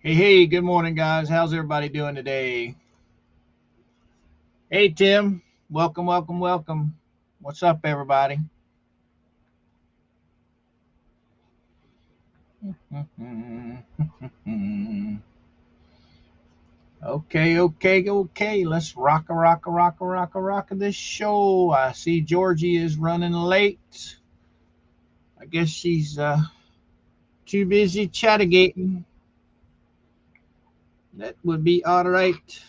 Hey, good morning, guys. How's everybody doing today? Hey, Tim. Welcome, welcome, welcome. What's up, everybody? Okay, okay, okay. Let's rock this show. I see Georgie is running late. I guess she's too busy chatting. That would be all right.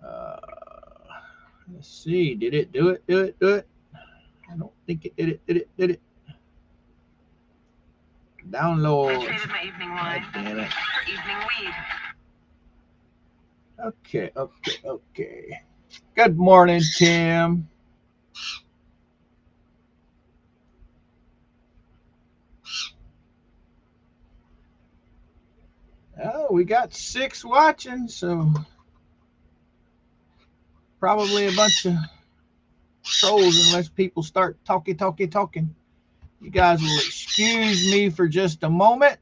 Uh, let's see. Did it do it? Do it? Do it? I don't think it did it. Did it? Did it? Download. I traded my evening wine for evening weed. Okay, okay, okay. Good morning, Tim. Oh, we got 6 watching, so probably a bunch of trolls unless people start talking. You guys will excuse me for just a moment.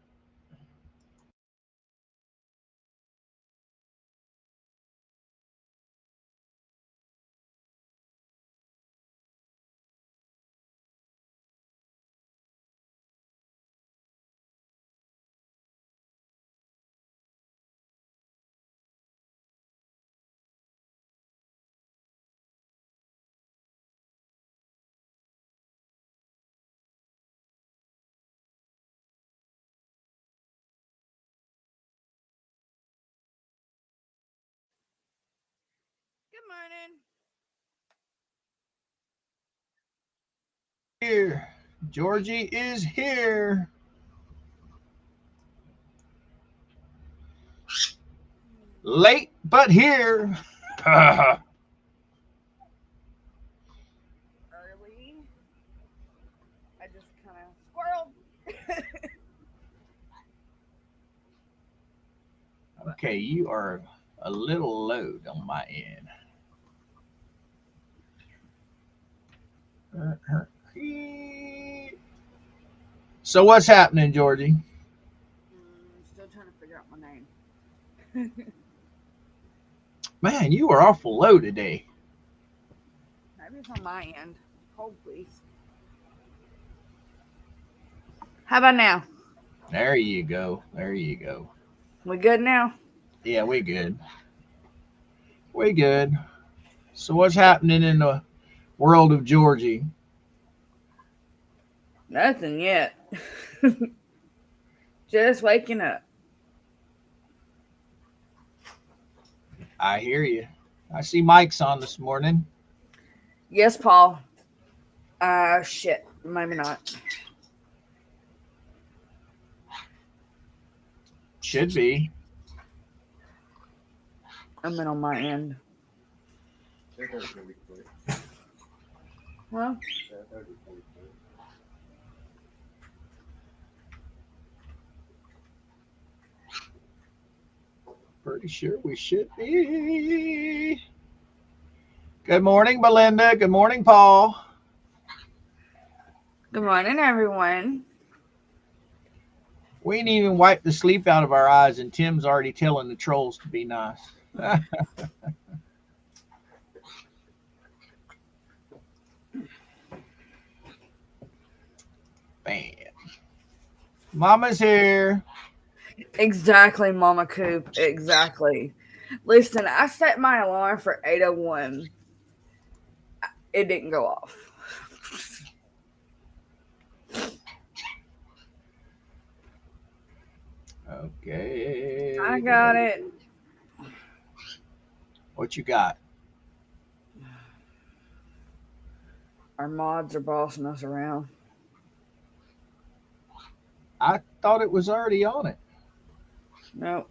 Good morning. Here, Georgie is here. Late, but here. Early. I just kind of squirreled. Okay, you are a little low on my end. So what's happening, Georgie? Still trying to figure out my name. Man, you are awful low today. Maybe it's on my end. Hold, please. How about now? There you go. There you go. We good now? Yeah, we good. We good. So what's happening in the world of Georgie? Nothing yet. Just waking up. I hear you. I see Mike's on this morning. Yes, Paul. Shit. Maybe not. Should be. I'm in on my end. Well, Pretty sure we should be. Good morning, Belinda. Good morning, Paul. good morning, everyone. We ain't even wiped the sleep out of our eyes, and Tim's already telling the trolls to be nice. Man. Mama's here. Exactly, Mama Coop. Exactly. Listen, I set my alarm for 8:01. It didn't go off. I Okay. got it. What you got? Our mods are bossing us around. I thought it was already on it. Nope.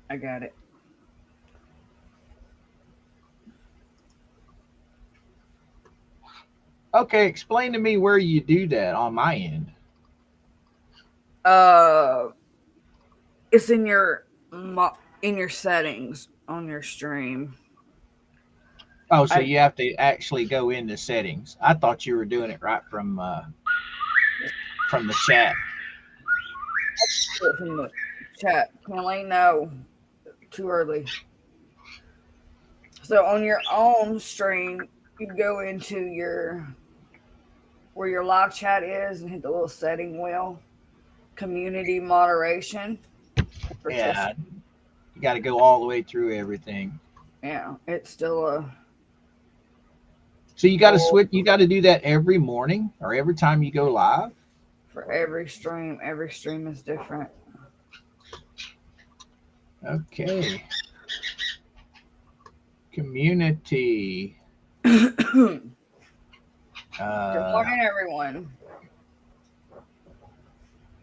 I got it. Okay, explain to me where you do that on my end. Uh, it's in your settings on your stream. Oh, so I you have to actually go into settings. I thought you were doing it right from the chat. From the chat. Kelly, no. Too early. So on your own stream, you go into where your live chat is and hit the little setting wheel. Community moderation. Yeah, you got to go all the way through everything. Yeah, it's still a. So you got to switch. You got to do that every morning or every time you go live. For every stream is different. Okay. Community. Good morning, everyone.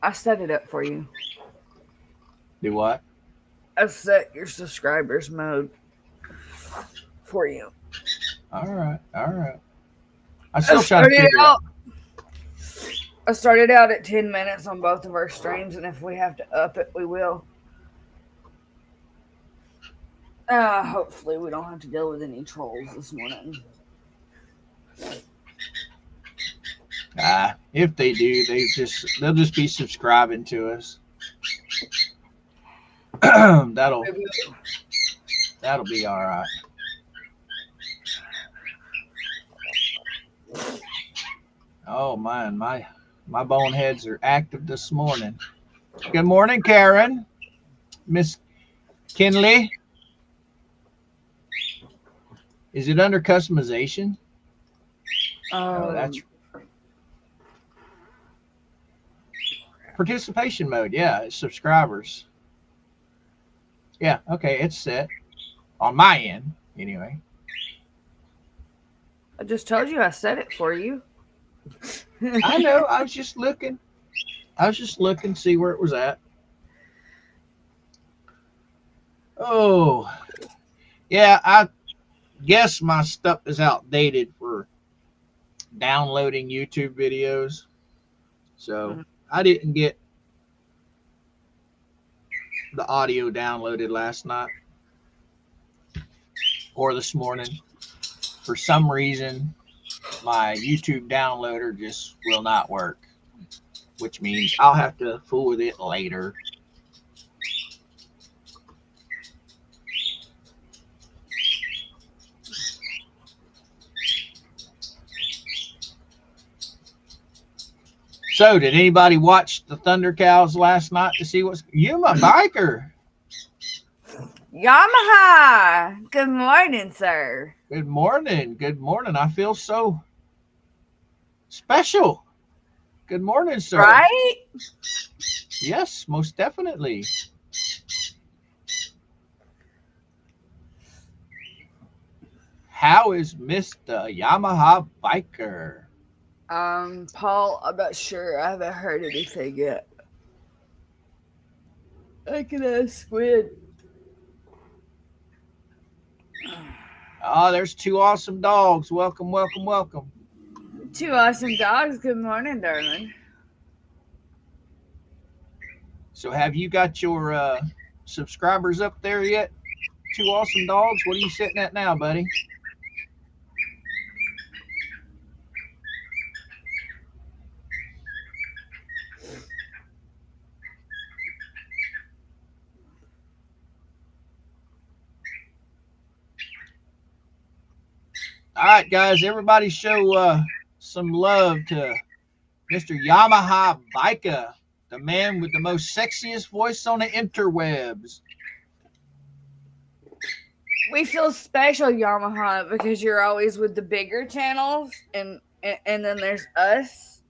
I set it up for you. Do what? I set your subscribers mode for you. All right. I started out at 10 minutes on both of our streams, and if we have to up it, we will. Hopefully we don't have to deal with any trolls this morning. If they do, they'll just be subscribing to us. That'll be all right. Oh man, my boneheads are active this morning. Good morning, Karen. Miss Kinley. Is it under customization? Oh, that's participation mode. Yeah, it's subscribers. Yeah, okay, it's set on my end anyway. I just told you I set it for you. I know. I was just looking, see where it was at. Oh, yeah, I guess my stuff is outdated for downloading YouTube videos. So I didn't get the audio downloaded last night or this morning. For some reason, my YouTube downloader just will not work, which means I'll have to fool with it later. So, did anybody watch the Thunder Cows last night to see what's Yuma Biker? Yamaha. Good morning, sir. Good morning. Good morning. I feel so special. Good morning, sir. Right? Yes, most definitely. How is Mr. Yamaha Biker? Paul, I'm not sure. I haven't heard anything yet. I can ask Squid. Oh, there's two awesome dogs. Welcome, welcome, welcome. Two awesome dogs. Good morning, darling. So have you got your subscribers up there yet? Two awesome dogs. What are you sitting at now, buddy? All right, guys, everybody show some love to Mr. Yamaha Biker, the man with the most sexiest voice on the interwebs. We feel special, Yamaha, because you're always with the bigger channels, and then there's us.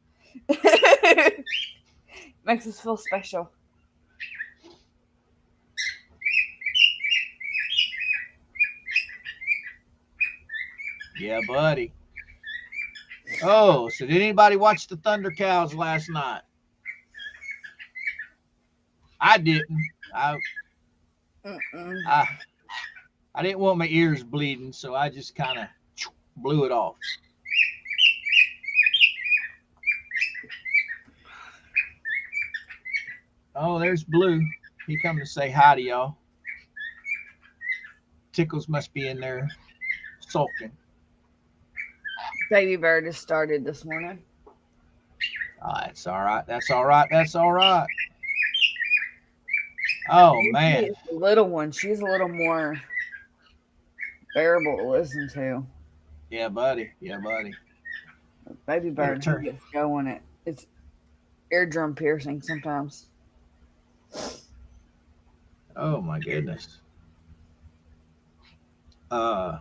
Makes us feel special. Yeah, buddy. Oh, so did anybody watch the Thunder Cows last night? I didn't. I didn't want my ears bleeding, so I just kind of blew it off. Oh, there's Blue. He come to say hi to y'all. Tickles must be in there sulking. Baby Bird has started this morning. Oh, that's all right. That's all right. That's all right. Oh Usually man. it's the little one. She's a little more bearable to listen to. Yeah, buddy. Yeah, buddy. Baby Better bird, he turn. gets going. It's eardrum piercing sometimes. Oh my goodness. Uh,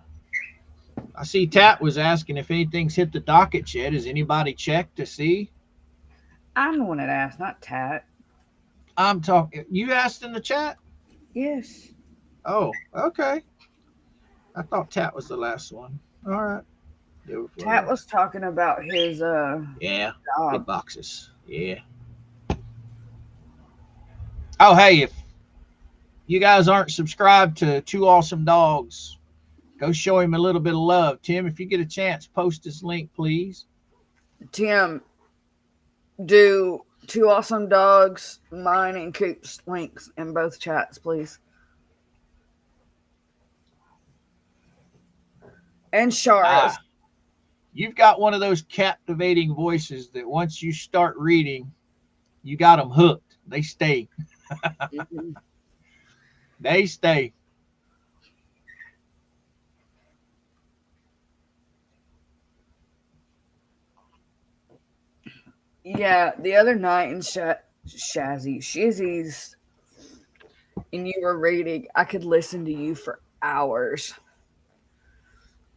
I see Tat was asking if anything's hit the docket yet. Has anybody checked to see? I'm the one that asked, not Tat. I'm talking. You asked in the chat. Yes. Oh, okay. I thought Tat was the last one. All right. Tat was talking about his Yeah. Big job. boxes. Yeah. Oh, hey, if you guys aren't subscribed to Two Awesome Dogs, go show him a little bit of love. Tim, if you get a chance, post this link, please. Tim, do Two Awesome Dogs, mine and Coop's links in both chats, please. And Shara's. You've got one of those captivating voices that once you start reading, you got them hooked. They stay. Mhm. They stay. Yeah, the other night in Shizzy's, and you were reading, I could listen to you for hours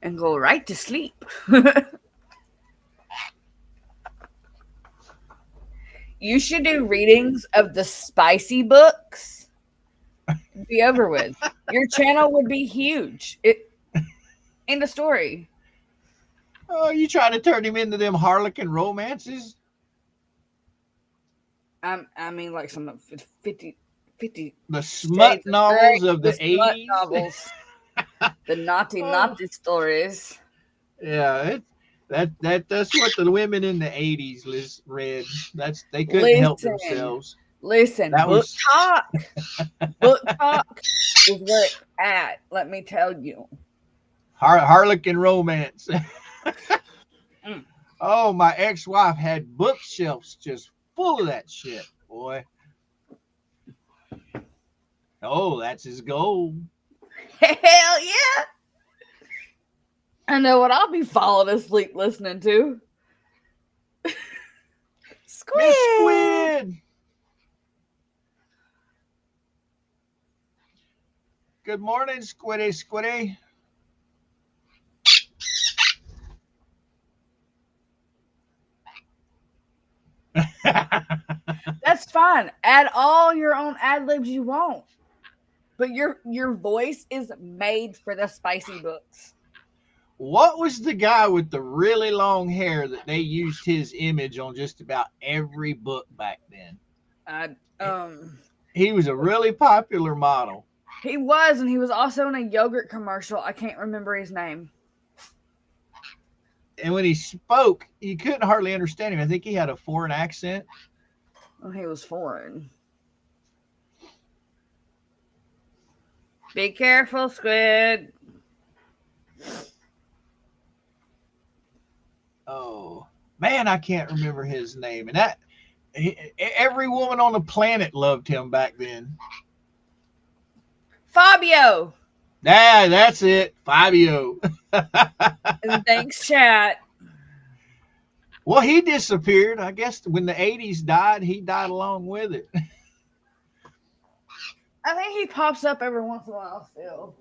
and go right to sleep. You should do readings of the spicy books. Be over with. Your channel would be huge. End of story. Oh, you trying to turn him into them Harlequin romances? I mean, like some 50 The smut novels of the smut 80s? novels. The naughty stories. Yeah, that's what the women in the 80s read. They couldn't help themselves. Listen, That book was talk. Book talk is where it's at, let me tell you. Harlequin romance. Mm. Oh, my ex-wife had bookshelves just full of that shit, boy. Oh, that's his goal. Hell yeah. I know what I'll be falling asleep listening to. Squid. Miss Squid. Good morning, Squiddy Squiddy. That's fine. Add all your own ad libs you want. But your voice is made for the spicy books. What was the guy with the really long hair that they used his image on just about every book back then? He was a really popular model. He was, and he was also in a yogurt commercial. I can't remember his name. And when he spoke, you couldn't hardly understand him. I think he had a foreign accent. Well, he was foreign. Be careful, Squid. Oh, man, I can't remember his name. And every woman on the planet loved him back then. Fabio. Yeah, that's it. Fabio. And thanks, chat. Well, he disappeared. I guess when the 80s died, he died along with it. I think he pops up every once in a while still.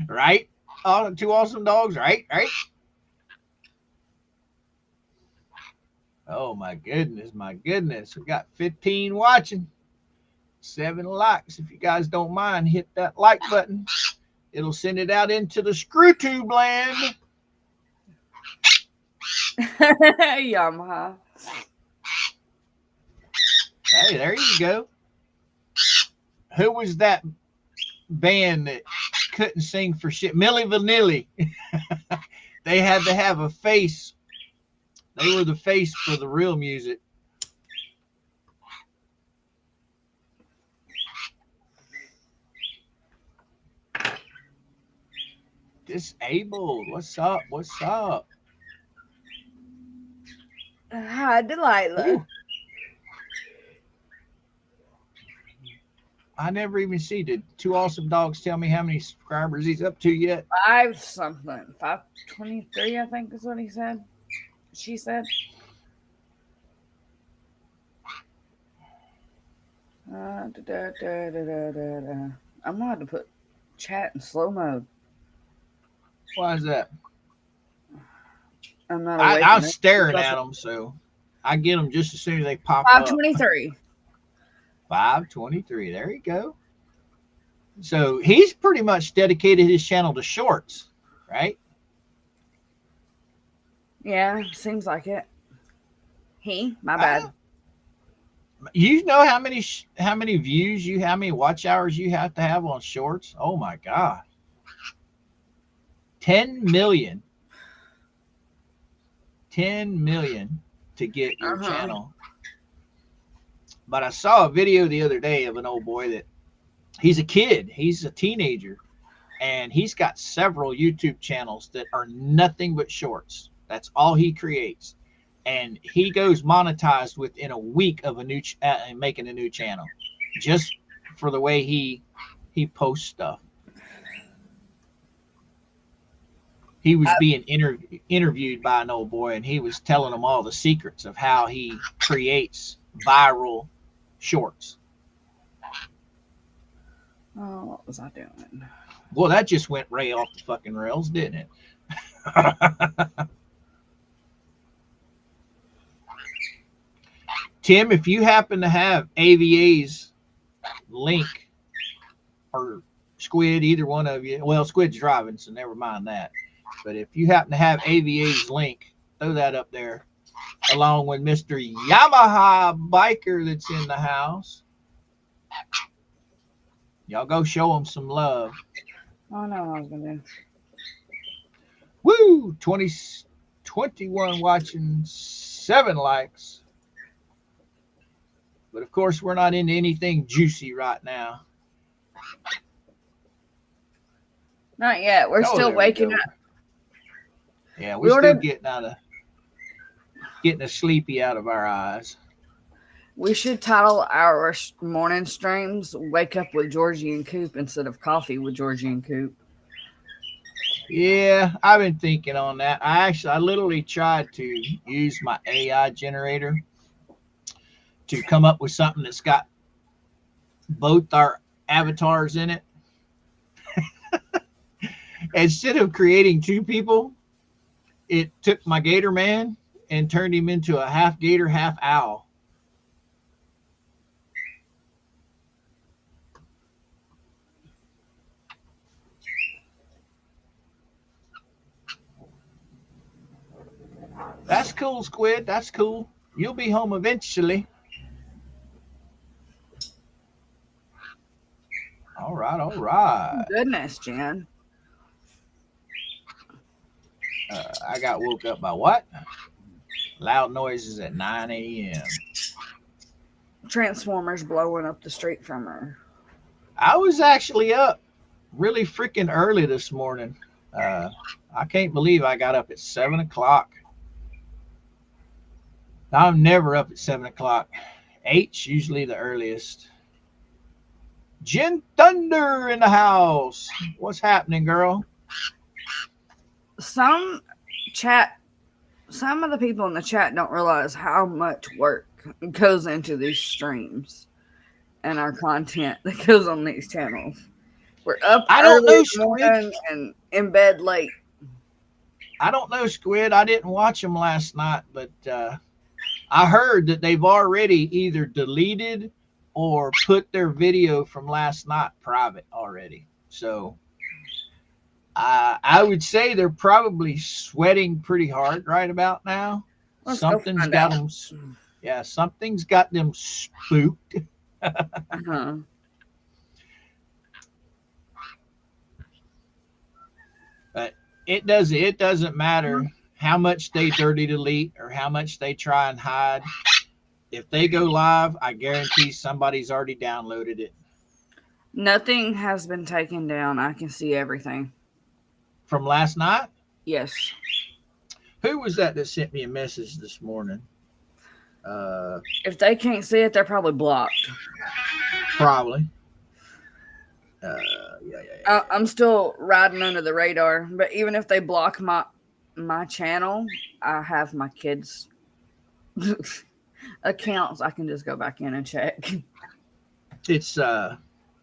Right? Oh, Two Awesome Dogs, right? Right? Oh, my goodness. My goodness. We got 15 watching. 7 likes. If you guys don't mind, hit that like button. It'll send it out into the screw tube land. Yamaha. Hey, there you go. Who was that band that couldn't sing for shit? Milli Vanilli. They had to have a face. They were the face for the real music. Disabled. What's up? What's up? Hi, Delilah. Ooh. I never even see. Did Two Awesome Dogs tell me how many subscribers he's up to yet? 5 something. 523, I think is what he said. She said. I'm gonna have to put chat in slow mode. Why is that? I'm not I awake. was staring at them, so I get them just as soon as they pop up. 523. 523. There you go. So he's pretty much dedicated his channel to shorts, right? Yeah, seems like it. My bad. You know how many views how many watch hours you have to have on shorts? Oh my god. 10 million. 10 million to get your channel. But I saw a video the other day of an old boy that he's a kid, he's a teenager, and he's got several YouTube channels that are nothing but shorts. That's all he creates. And he goes monetized within a week of making a new channel, just for the way he posts stuff. He was being interviewed by an old boy, and he was telling him all the secrets of how he creates viral shorts. Oh, what was I doing? Well, that just went right off the fucking rails, didn't it? Tim, if you happen to have AVA's link, or Squid, either one of you, well, Squid's driving, so never mind that. But if you happen to have AVA's link, throw that up there, along with Mr. Yamaha Biker that's in the house. Y'all go show him some love. Oh, no, I was going to do. Woo! 21 watching, 7 likes. But of course, we're not into anything juicy right now. Not yet. We're still waking up. Yeah, we're still getting a sleepy out of our eyes. We should title our morning streams "Wake Up with Georgie and Coop" instead of "Coffee with Georgie and Coop." Yeah, I've been thinking on that. I literally tried to use my AI generator to come up with something that's got both our avatars in it. Instead of creating 2 people, it took my gator man and turned him into a half gator, half owl. That's cool, Squid. That's cool. You'll be home eventually. All right, all right. Goodness, Jen. I got woke up by what? Loud noises at 9 a.m. Transformers blowing up the street from her. I was actually up really freaking early this morning. I can't believe I got up at 7 o'clock. I'm never up at 7 o'clock. 8's usually the earliest. Jen Thunder in the house. What's happening, girl? Some of the people in the chat don't realize how much work goes into these streams and our content that goes on these channels. We're up early and in bed late. I don't know, Squid. I didn't watch them last night, but I heard that they've already either deleted or put their video from last night private already. So I would say they're probably sweating pretty hard right about now. Something's got them. Yeah, something's got them spooked. Uh-huh. But it doesn't matter how much they dirty delete or how much they try and hide. If they go live, I guarantee somebody's already downloaded it. Nothing has been taken down. I can see everything. From last night? Yes. Who was that sent me a message this morning? If they can't see it, they're probably blocked. Probably. I'm still riding under the radar, but even if they block my channel, I have my kids' accounts. I can just go back in and check. It's Can't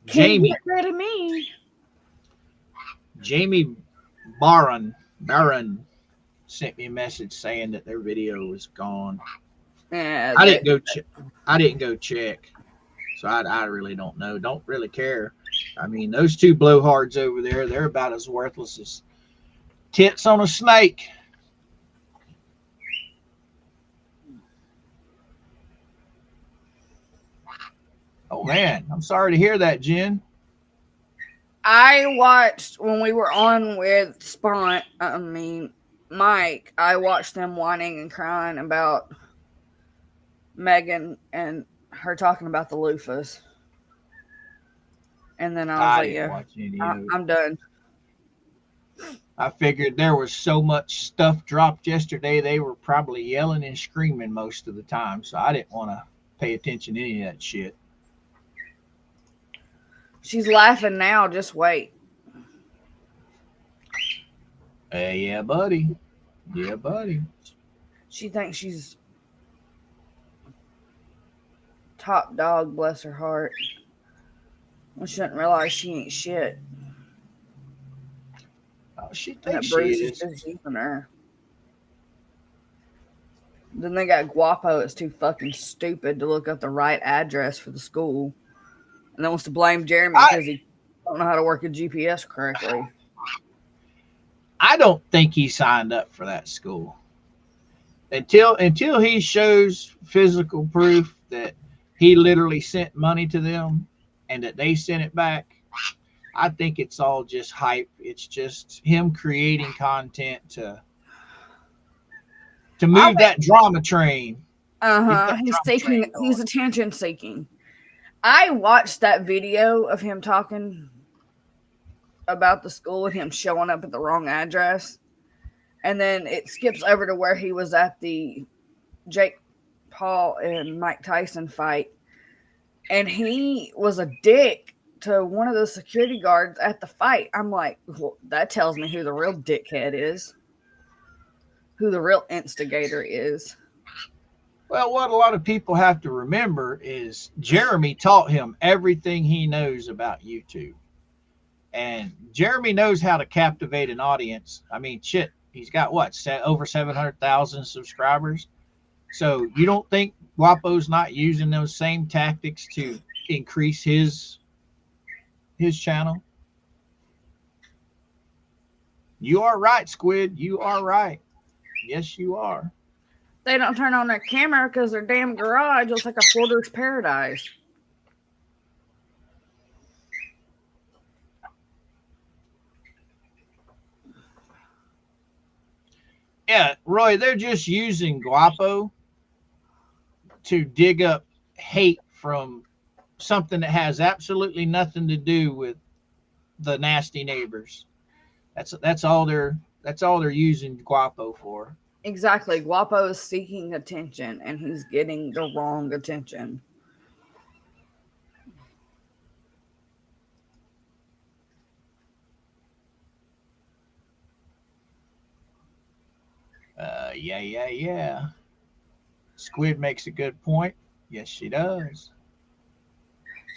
Jamie. get rid of me. Jamie Barron sent me a message saying that their video was gone. Yeah, I didn't go check, so I really don't know. Don't really care. I mean, those two blowhards over there, they're about as worthless as tits on a snake. Oh man, I'm sorry to hear that, Jen. I watched when we were on with Mike. I watched them whining and crying about Megan and her talking about the loofahs. And then I was I'm done. I figured there was so much stuff dropped yesterday, they were probably yelling and screaming most of the time. So I didn't want to pay attention to any of that shit. She's laughing now. Just wait. Yeah, buddy. Yeah, buddy. She thinks she's top dog, bless her heart. Well, she doesn't realize she ain't shit. Oh, she thinks Bruce she is just using her. Then they got Guapo. It's too fucking stupid to look up the right address for the school. And then wants to blame Jeremy because he don't know how to work a GPS correctly. I don't think he signed up for that school. Until he shows physical proof that he literally sent money to them and that they sent it back, I think it's all just hype. It's just him creating content to move that drama train. He's attention seeking. I watched that video of him talking about the school and him showing up at the wrong address. And then it skips over to where he was at the Jake Paul and Mike Tyson fight. And he was a dick to one of the security guards at the fight. I'm like, well, that tells me who the real dickhead is. Who the real instigator is. Well, what a lot of people have to remember is Jeremy taught him everything he knows about YouTube. And Jeremy knows how to captivate an audience. I mean, shit, he's got over 700,000 subscribers. So you don't think Guapo's not using those same tactics to increase his channel? You are right, Squid. You are right. Yes, you are. They don't turn on their camera because their damn garage looks like a hoarder's paradise. Yeah, Roy, they're just using Guapo to dig up hate from something that has absolutely nothing to do with the nasty neighbors. That's all they're using Guapo for. Exactly. Guapo is seeking attention and he's getting the wrong attention. Yeah. Squid makes a good point. Yes, she does.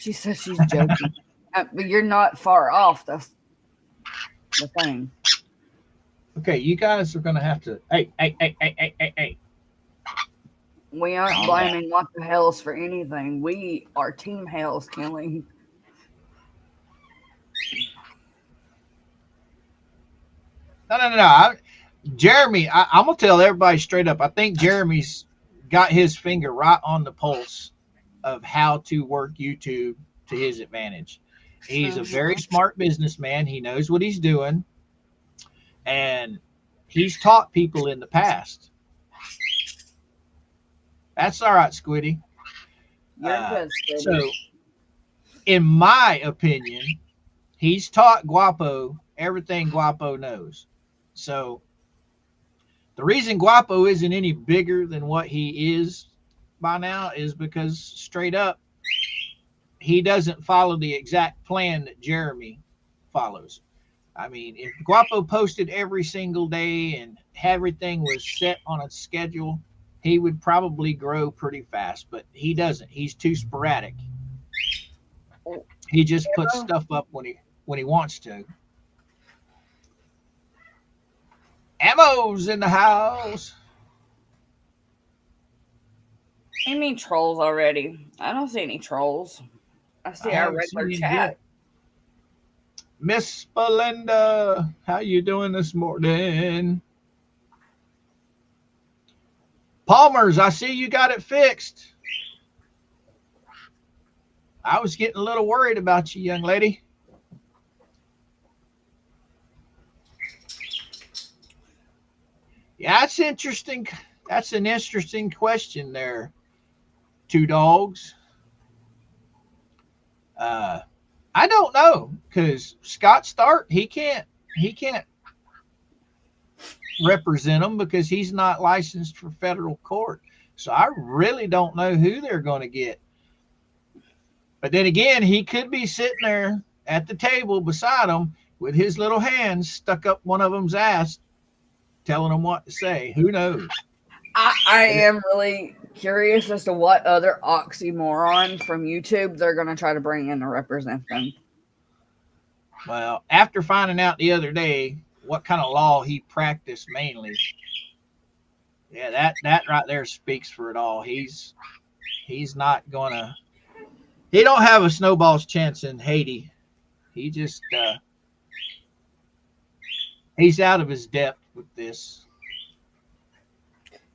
She says she's joking. But you're not far off. That's the thing. Okay, you guys are going to have to... Hey. We aren't blaming what the hells for anything. We are Team Hells killing. No. Jeremy, I'm going to tell everybody straight up. I think Jeremy's got his finger right on the pulse of how to work YouTube to his advantage. He's a very smart businessman. He knows what he's doing. And he's taught people in the past. That's all right, Squiddy. You're good, Squiddy. So, in my opinion, he's taught Guapo everything Guapo knows. So, the reason Guapo isn't any bigger than what he is by now is because straight up, he doesn't follow the exact plan that Jeremy follows. I mean, if Guapo posted every single day and everything was set on a schedule, he would probably grow pretty fast, but he doesn't. He's too sporadic. He just puts stuff up when he wants to. Ammo's in the house. You mean trolls already? I don't see any trolls. I see our regular chat. Miss Belinda, how you doing this morning? Palmer's, I see you got it fixed. I was getting a little worried about you, young lady. Yeah, that's interesting. That's an interesting question there, Two Dogs. I don't know, because Scott Stark, he can't represent them because he's not licensed for federal court. So I really don't know who they're going to get. But then again, he could be sitting there at the table beside them with his little hands stuck up one of them's ass, telling them what to say. Who knows? I am really curious as to what other oxymoron from YouTube they're going to try to bring in to represent them. Well, after finding out the other day what kind of law he practiced mainly, yeah, that right there speaks for it all. He's not going to. He don't have a snowball's chance in Haiti. He just he's out of his depth with this.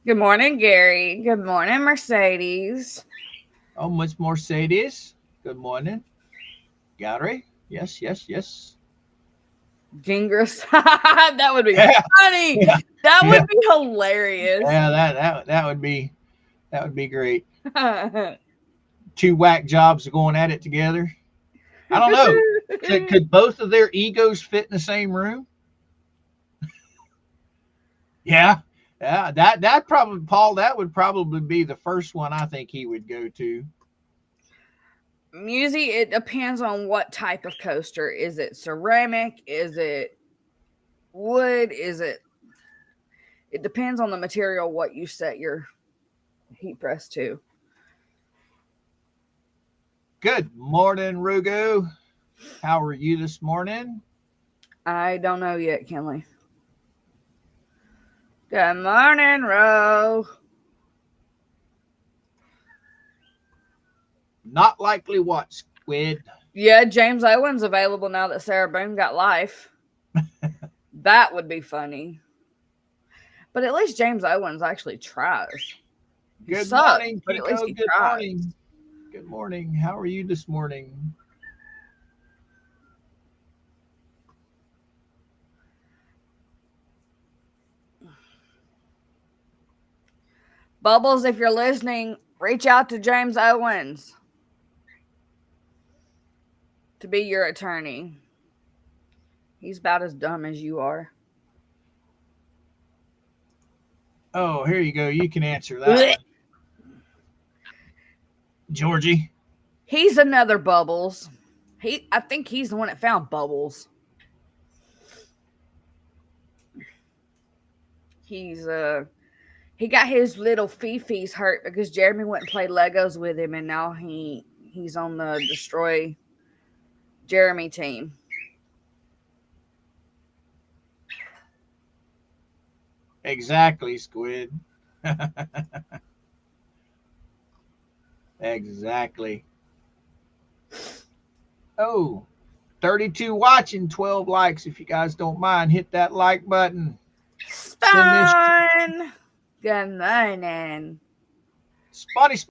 Good morning, Gary. Good morning, Mercedes. Oh, Miss Mercedes. Good morning, Gary. Yes. Gingras. That would be funny. Yeah. That would be hilarious. Yeah, that would be great. Two whack jobs going at it together. I don't know. Could both of their egos fit in the same room? Yeah, that probably, Paul, that would probably be the first one I think he would go to. Musi, it depends on what type of coaster. Is it ceramic? Is it wood? It depends on the material, what you set your heat press to. Good morning, Rugo. How are you this morning? I don't know yet, Kenley. Good morning, Ro. Not likely what, Squid? Yeah, James Owen's available now that Sarah Boone got life. That would be funny. But at least James Owens actually tries. Good morning, but at least he tries. Morning. Good morning. How are you this morning? Bubbles, if you're listening, reach out to James Owens to be your attorney. He's about as dumb as you are. Oh, here you go. You can answer that. Georgie. He's another Bubbles. I think he's the one that found Bubbles. He got his little Fifi's hurt because Jeremy went and played Legos with him, and now he's on the Destroy Jeremy team. Exactly, Squid. Exactly. Oh, 32 watching, 12 likes. If you guys don't mind, hit that like button. Spun. Good morning. Spotty.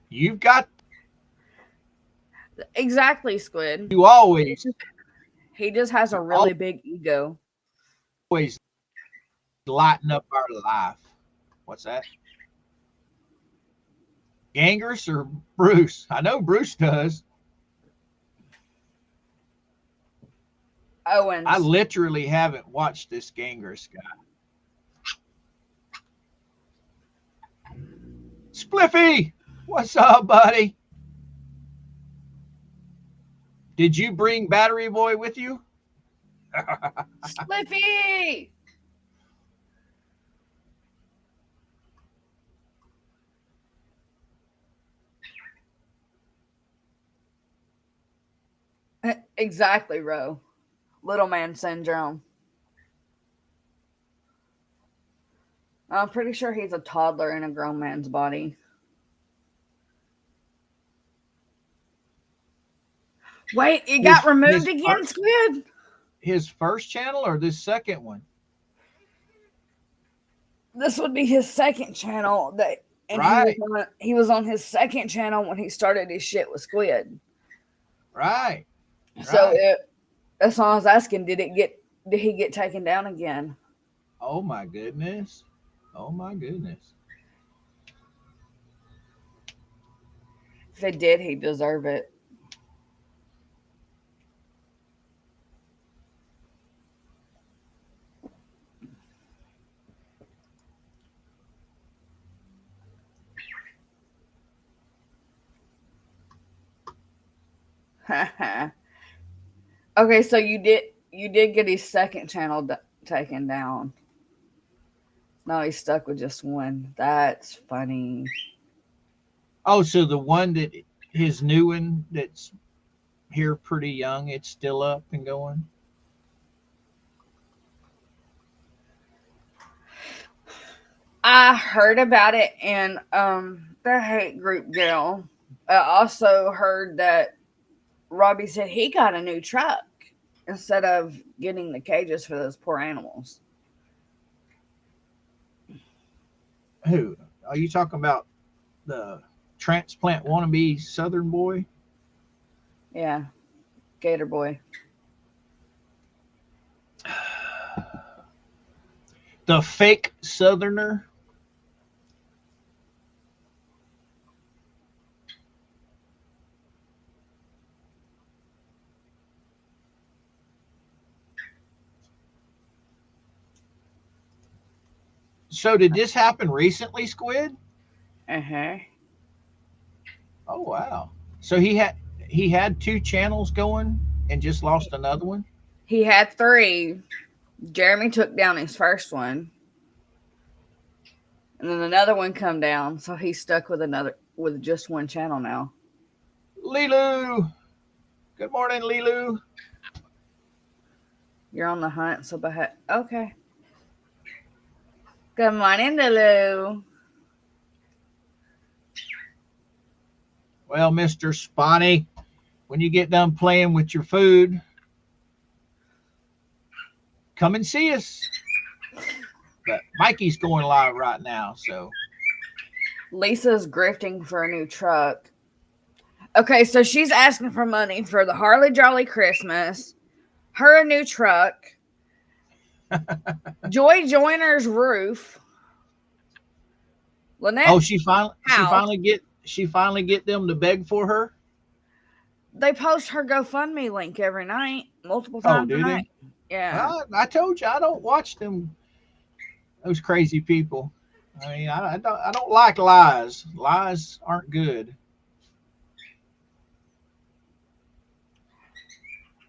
You've got. Exactly, Squid. You always. He just has a really big ego. Always lighten up our life. What's that? Gangers or Bruce? I know Bruce does. Owens. I literally haven't watched this Genghis guy. Spliffy, what's up, buddy? Did you bring Battery Boy with you? Spliffy! Exactly, Ro. Little man syndrome. I'm pretty sure he's a toddler in a grown man's body. Wait, it got removed again, Squid? His first channel or this second one? This would be his second channel. And right. He was on his second channel when he started his shit with Squid. Right. So that's all I was asking. Did he get taken down again? Oh my goodness. Oh my goodness. If it did, he'd deserve it. Okay, so you did get his second channel taken down. No, he's stuck with just one. That's funny. Oh, so the one that his new one that's here pretty young, it's still up and going? I heard about it in the hate group girl. I also heard that Robbie said he got a new truck instead of getting the cages for those poor animals. Who? Are you talking about the transplant wannabe Southern boy? Yeah. Gator boy. The fake Southerner? So did this happen recently, Squid? Uh-huh. Oh wow. So he had two channels going and just lost another one? He had 3. Jeremy took down his first one. And then another one come down, so he's stuck with just one channel now. Lilu. Good morning, Lilu. You're on the hunt, so okay. Good morning, Lilu. Well, Mr. Spawny, when you get done playing with your food, come and see us. But Mikey's going live right now, so. Lisa's grifting for a new truck. Okay, so she's asking for money for the Harley Jolly Christmas, her a new truck, Joy Joyner's roof. Lynette. Oh, she finally get them to beg for her. They post her GoFundMe link every night, multiple times a night. Yeah. I told you I don't watch them. Those crazy people. I mean, I don't like lies. Lies aren't good.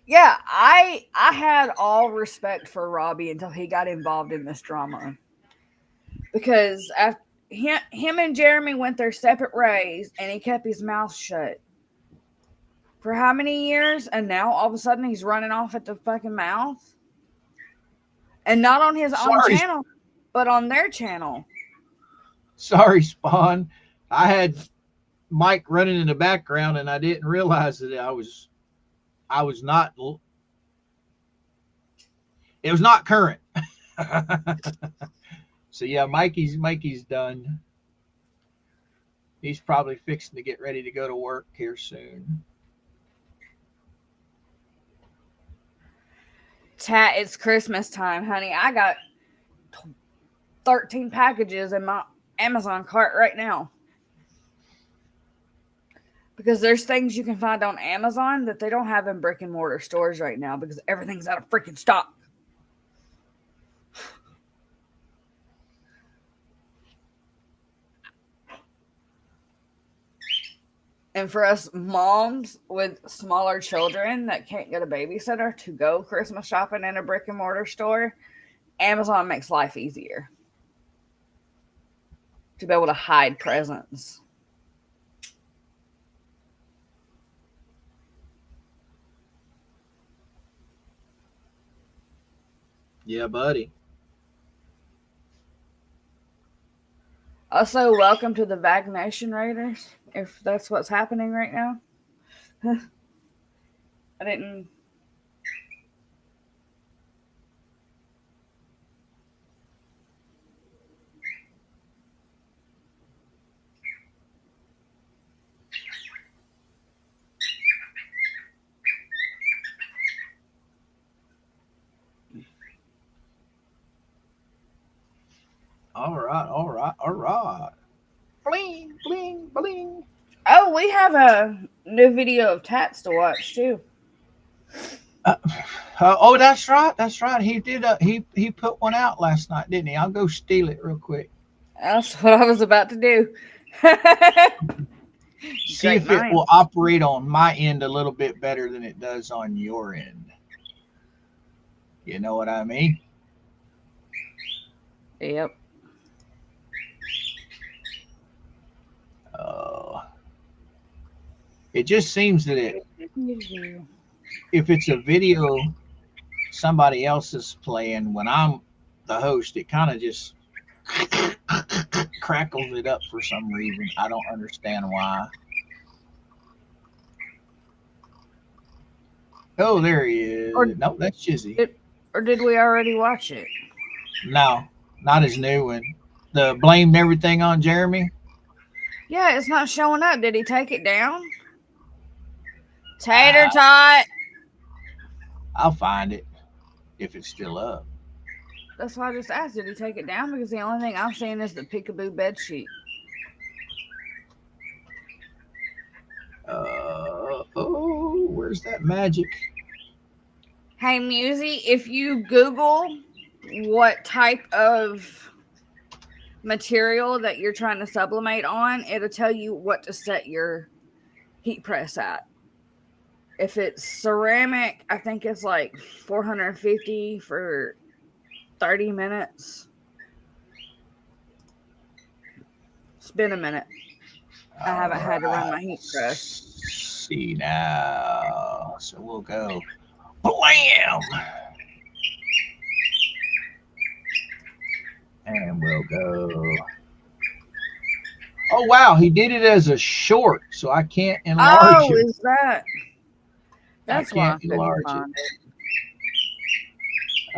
Yeah, I had all respect for Robbie until he got involved in this drama. Because after him and Jeremy went their separate ways and he kept his mouth shut. For how many years? And now all of a sudden he's running off at the fucking mouth. And not on his own channel, but on their channel. Sorry, Spawn. I had Mike running in the background and I didn't realize that I was not. It was not current. So yeah, Mikey's done. He's probably fixing to get ready to go to work here soon. Chat, it's Christmas time, honey. I got 13 packages in my Amazon cart right now. Because there's things you can find on Amazon that they don't have in brick and mortar stores right now because everything's out of freaking stock. And for us moms with smaller children that can't get a babysitter to go Christmas shopping in a brick and mortar store, Amazon makes life easier to be able to hide presents. Yeah, buddy. Also, welcome to the Vagnation Raiders, if that's what's happening right now. I didn't. All right. Bling, bling, bling. Oh, we have a new video of Tats to watch too. Oh, that's right. That's right. He did. He put one out last night, didn't he? I'll go steal it real quick. That's what I was about to do. See if it will operate on my end a little bit better than it does on your end. You know what I mean? Yep. It just seems that if it's a video somebody else is playing when I'm the host, it kind of just crackles it up for some reason. I don't understand why. Oh, there he is. No, that's Chizzy. Or did we already watch it? No, not his new one. The blamed everything on Jeremy. Yeah, it's not showing up. Did he take it down? Tater tot. I'll find it if it's still up. That's why I just asked. Did he take it down? Because the only thing I'm seeing is the peekaboo bed sheet. Oh, where's that magic? Hey, Musy, if you Google what type of material that you're trying to sublimate on, it'll tell you what to set your heat press at. If it's ceramic, I think it's like 450 for 30 minutes. It's been a minute. I haven't had to run my heat press. See now. So we'll go blam. And we'll go. Oh, wow. He did it as a short, so I can't enlarge it. Oh, is that? That's why I enlarge it.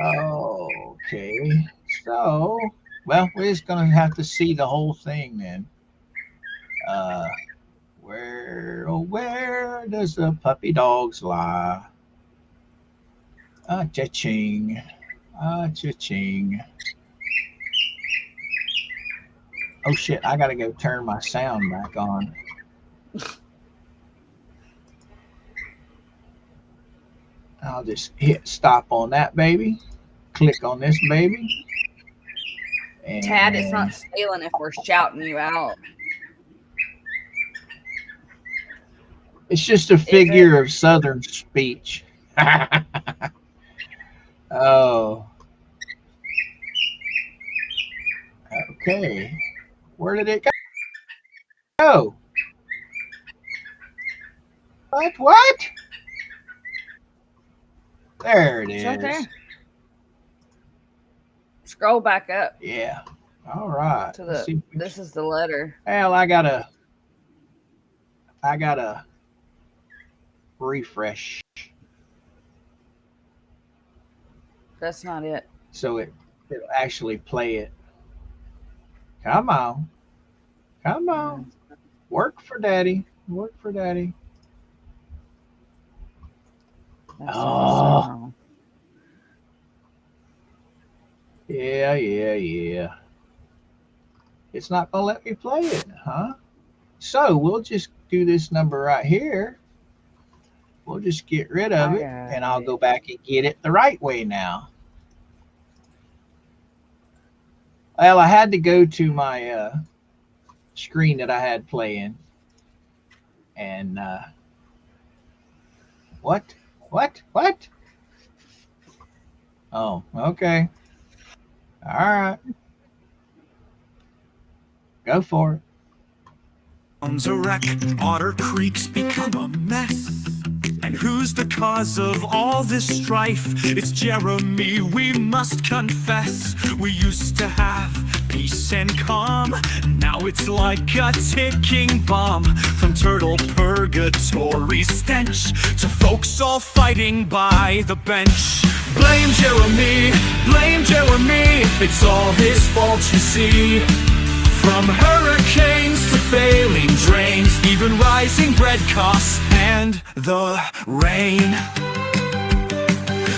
Okay. So, well, we're just going to have to see the whole thing then. Where does the puppy dogs lie? Cha-ching. Cha-ching. Oh, shit. I got to go turn my sound back on. I'll just hit stop on that baby. Click on this baby. And Tad, it's not stealing if we're shouting you out. It's just a figure of Southern speech. Oh. Okay. Where did it go? What? There it is. Right there. Scroll back up. Yeah. All right. This is the letter. Well, I gotta refresh. That's not it. So it'll actually play it. Come on. Come on. Work for daddy. Work for daddy. That's oh. Yeah. It's not going to let me play it, huh? So we'll just do this number right here. We'll just get rid of it, and I'll go back and get it the right way now. Well, I had to go to my screen that I had playing, and what? Oh, okay. All right. Go for it. A wreck, Otter Creek's become a mess. And who's the cause of all this strife? It's Jeremy, we must confess. We used to have peace and calm. Now it's like a ticking bomb. From turtle purgatory stench to folks all fighting by the bench. Blame Jeremy, it's all his fault, you see. From hurricanes to failing drains, even rising bread costs and the rain.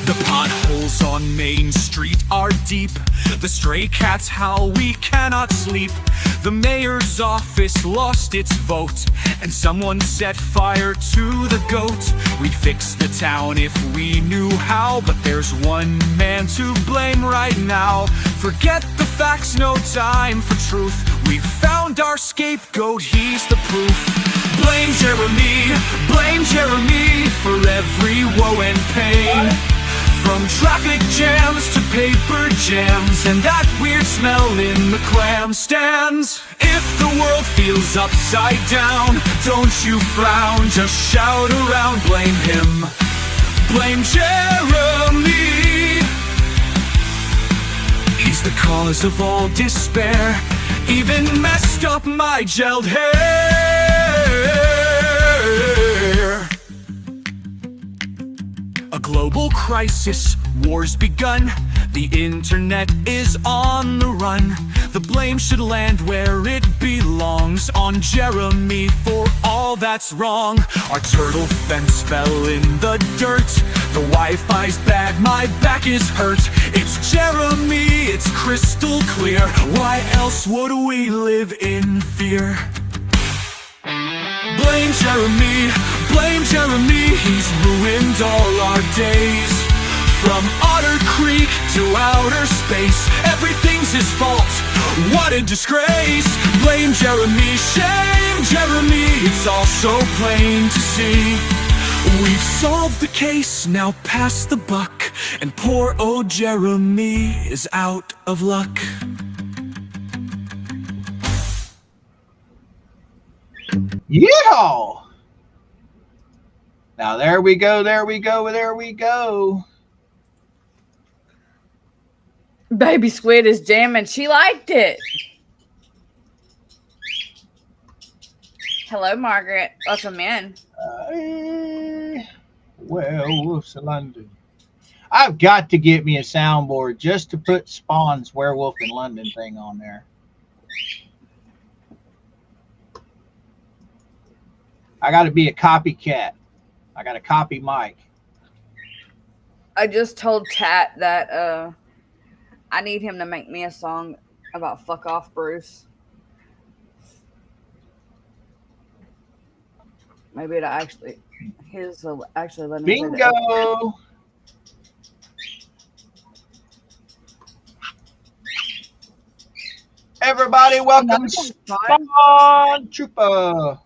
The potholes on Main Street are deep. The stray cats howl, we cannot sleep. The mayor's office lost its vote, and someone set fire to the goat. We'd fix the town if we knew how, but there's one man to blame right now. Forget the facts, no time for truth. We've found our scapegoat, he's the proof. Blame Jeremy for every woe and pain. From traffic jams to paper jams and that weird smell in the clam stands. If the world feels upside down, don't you frown, just shout around. Blame him, blame Jeremy. He's the cause of all despair, even messed up my gelled hair. A global crisis, war's begun. The internet is on the run. The blame should land where it belongs, on Jeremy for all that's wrong. Our turtle fence fell in the dirt. The Wi-Fi's bad, my back is hurt. It's Jeremy, it's crystal clear. Why else would we live in fear? Blame Jeremy, he's ruined all our days. From Otter Creek to outer space, everything's his fault, what a disgrace. Blame Jeremy, shame Jeremy, it's all so plain to see. We've solved the case, now pass the buck, and poor old Jeremy is out of luck. Yeah. Now there we go. Baby Squid is jamming. She liked it. Hello, Margaret. Welcome in. Werewolves of London. I've got to get me a soundboard just to put Spawn's Werewolf in London thing on there. I got to be a copycat. I got to copy Mike. I just told Tat that I need him to make me a song about fuck off Bruce. Maybe it'll actually let me Bingo. Everybody welcome Spawn Trooper.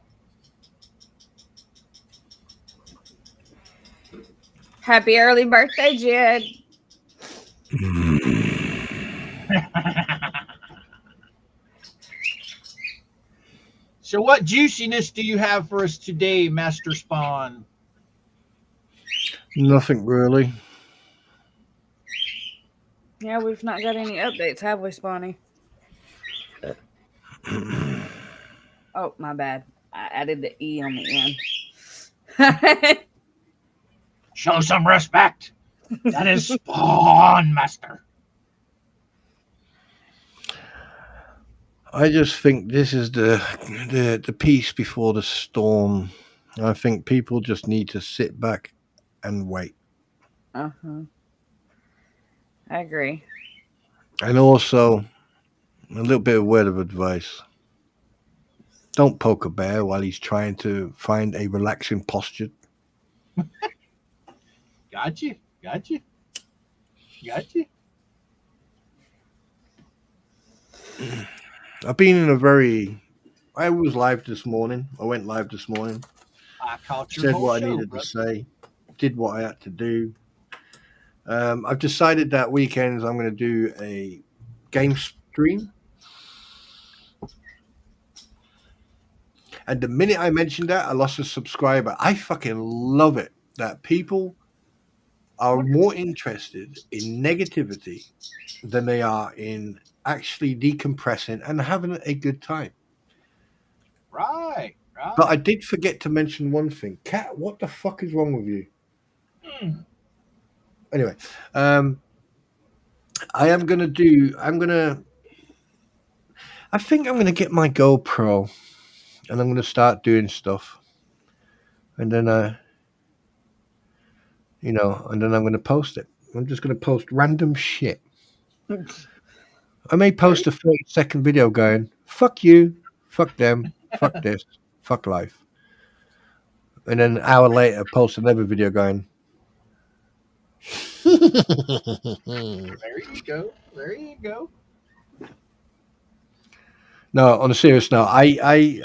Happy early birthday, Jed. So what juiciness do you have for us today, Master Spawn? Nothing really. Yeah, we've not got any updates, have we, Spawny? Oh, my bad. I added the E on the end. Show some respect. That is Spawn Master. I just think this is the peace before the storm. I think people just need to sit back and wait. Uh-huh. I agree. And also, a little bit of word of advice. Don't poke a bear while he's trying to find a relaxing posture. Got you. I've been in a very. I was live this morning. I went live this morning. I caught your Said whole what show, I needed brother. to say. Did what I had to do. I've decided that weekends I'm going to do a game stream. And the minute I mentioned that, I lost a subscriber. I fucking love it that people are more interested in negativity than they are in actually decompressing and having a good time. Right. But I did forget to mention one thing. Kat, what the fuck is wrong with you? Anyway, I think I'm going to get my GoPro and I'm going to start doing stuff. And then, and then I'm going to post it. I'm just going to post random shit. I may post a 30-second video going, fuck you, fuck them, fuck this, fuck life. And then an hour later, post another video going, There you go. No, on a serious note, I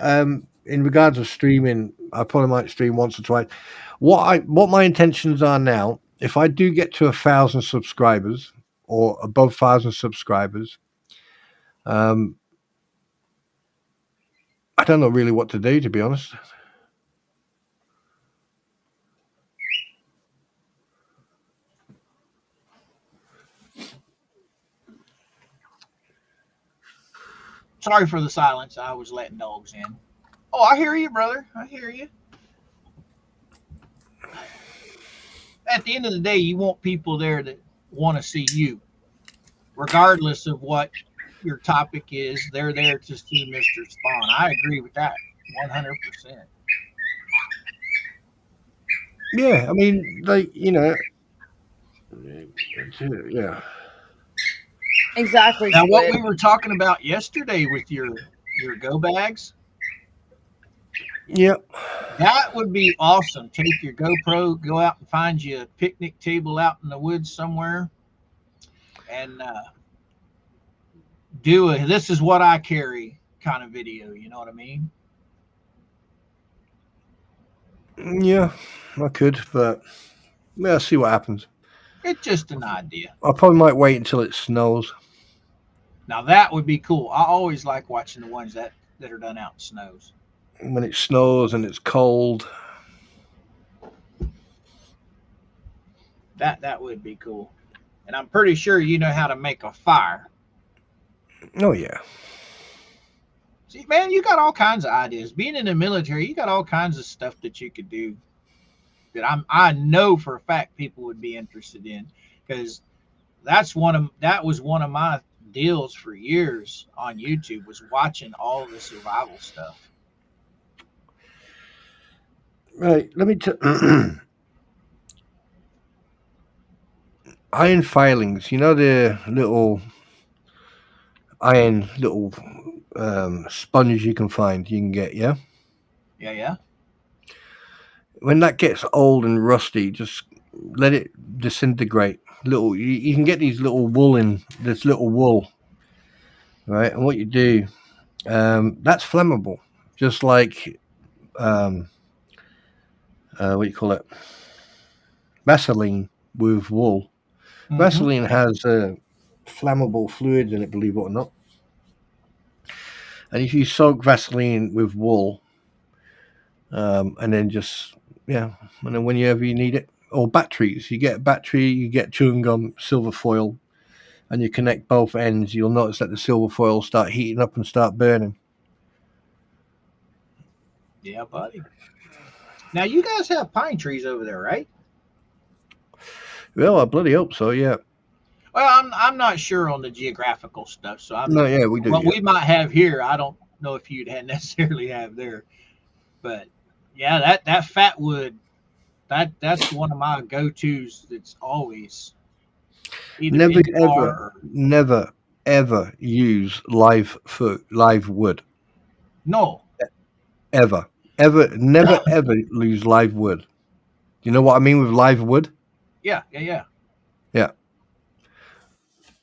in regards of streaming, I probably might stream once or twice. What my intentions are now, if I do get to 1,000 subscribers or above 1,000 subscribers, I don't know really what to do, to be honest. Sorry for the silence. I was letting dogs in. Oh, I hear you, brother. I hear you. At the end of the day, you want people there that want to see you, regardless of what your topic is. They're there to see Mr. Spawn. I agree with that 100%. Yeah, I mean, yeah. Exactly. Now, what we were talking about yesterday with your go bags, Yep. that would be awesome. Take your GoPro, go out and find you a picnic table out in the woods somewhere, and do a "this is what I carry" kind of video. You know what I mean? Yeah, I could, but I'll see what happens. It's just an idea. I probably might wait until it snows. Now that would be cool. I always like watching the ones that are done out in snows. When it snows and it's cold. That would be cool. And I'm pretty sure you know how to make a fire. Oh yeah. See, man, you got all kinds of ideas. Being in the military, you got all kinds of stuff that you could do that I know for a fact people would be interested in, because that was one of my deals for years on YouTube, was watching all of the survival stuff. Right, let me iron filings, the little iron sponge you can get, yeah? Yeah. When that gets old and rusty, just let it disintegrate. You can get this little wool, right? And what you do, that's flammable, just like what do you call it? Vaseline with wool. Mm-hmm. Vaseline has flammable fluids in it, believe it or not. And if you soak Vaseline with wool, and then and then whenever you need it, or batteries, you get a battery, you get chewing gum, silver foil, and you connect both ends, you'll notice that the silver foil start heating up and start burning. Yeah, buddy. Now you guys have pine trees over there, right? Well, I bloody hope so, yeah. Well, I'm not sure on the geographical stuff, so we do. What we might have here, I don't know if you'd necessarily have there, but yeah, that fat wood, that's one of my go-tos. That's always never ever use live wood. No. Ever, never, ever use live wood. You know what I mean with live wood? Yeah. Yeah.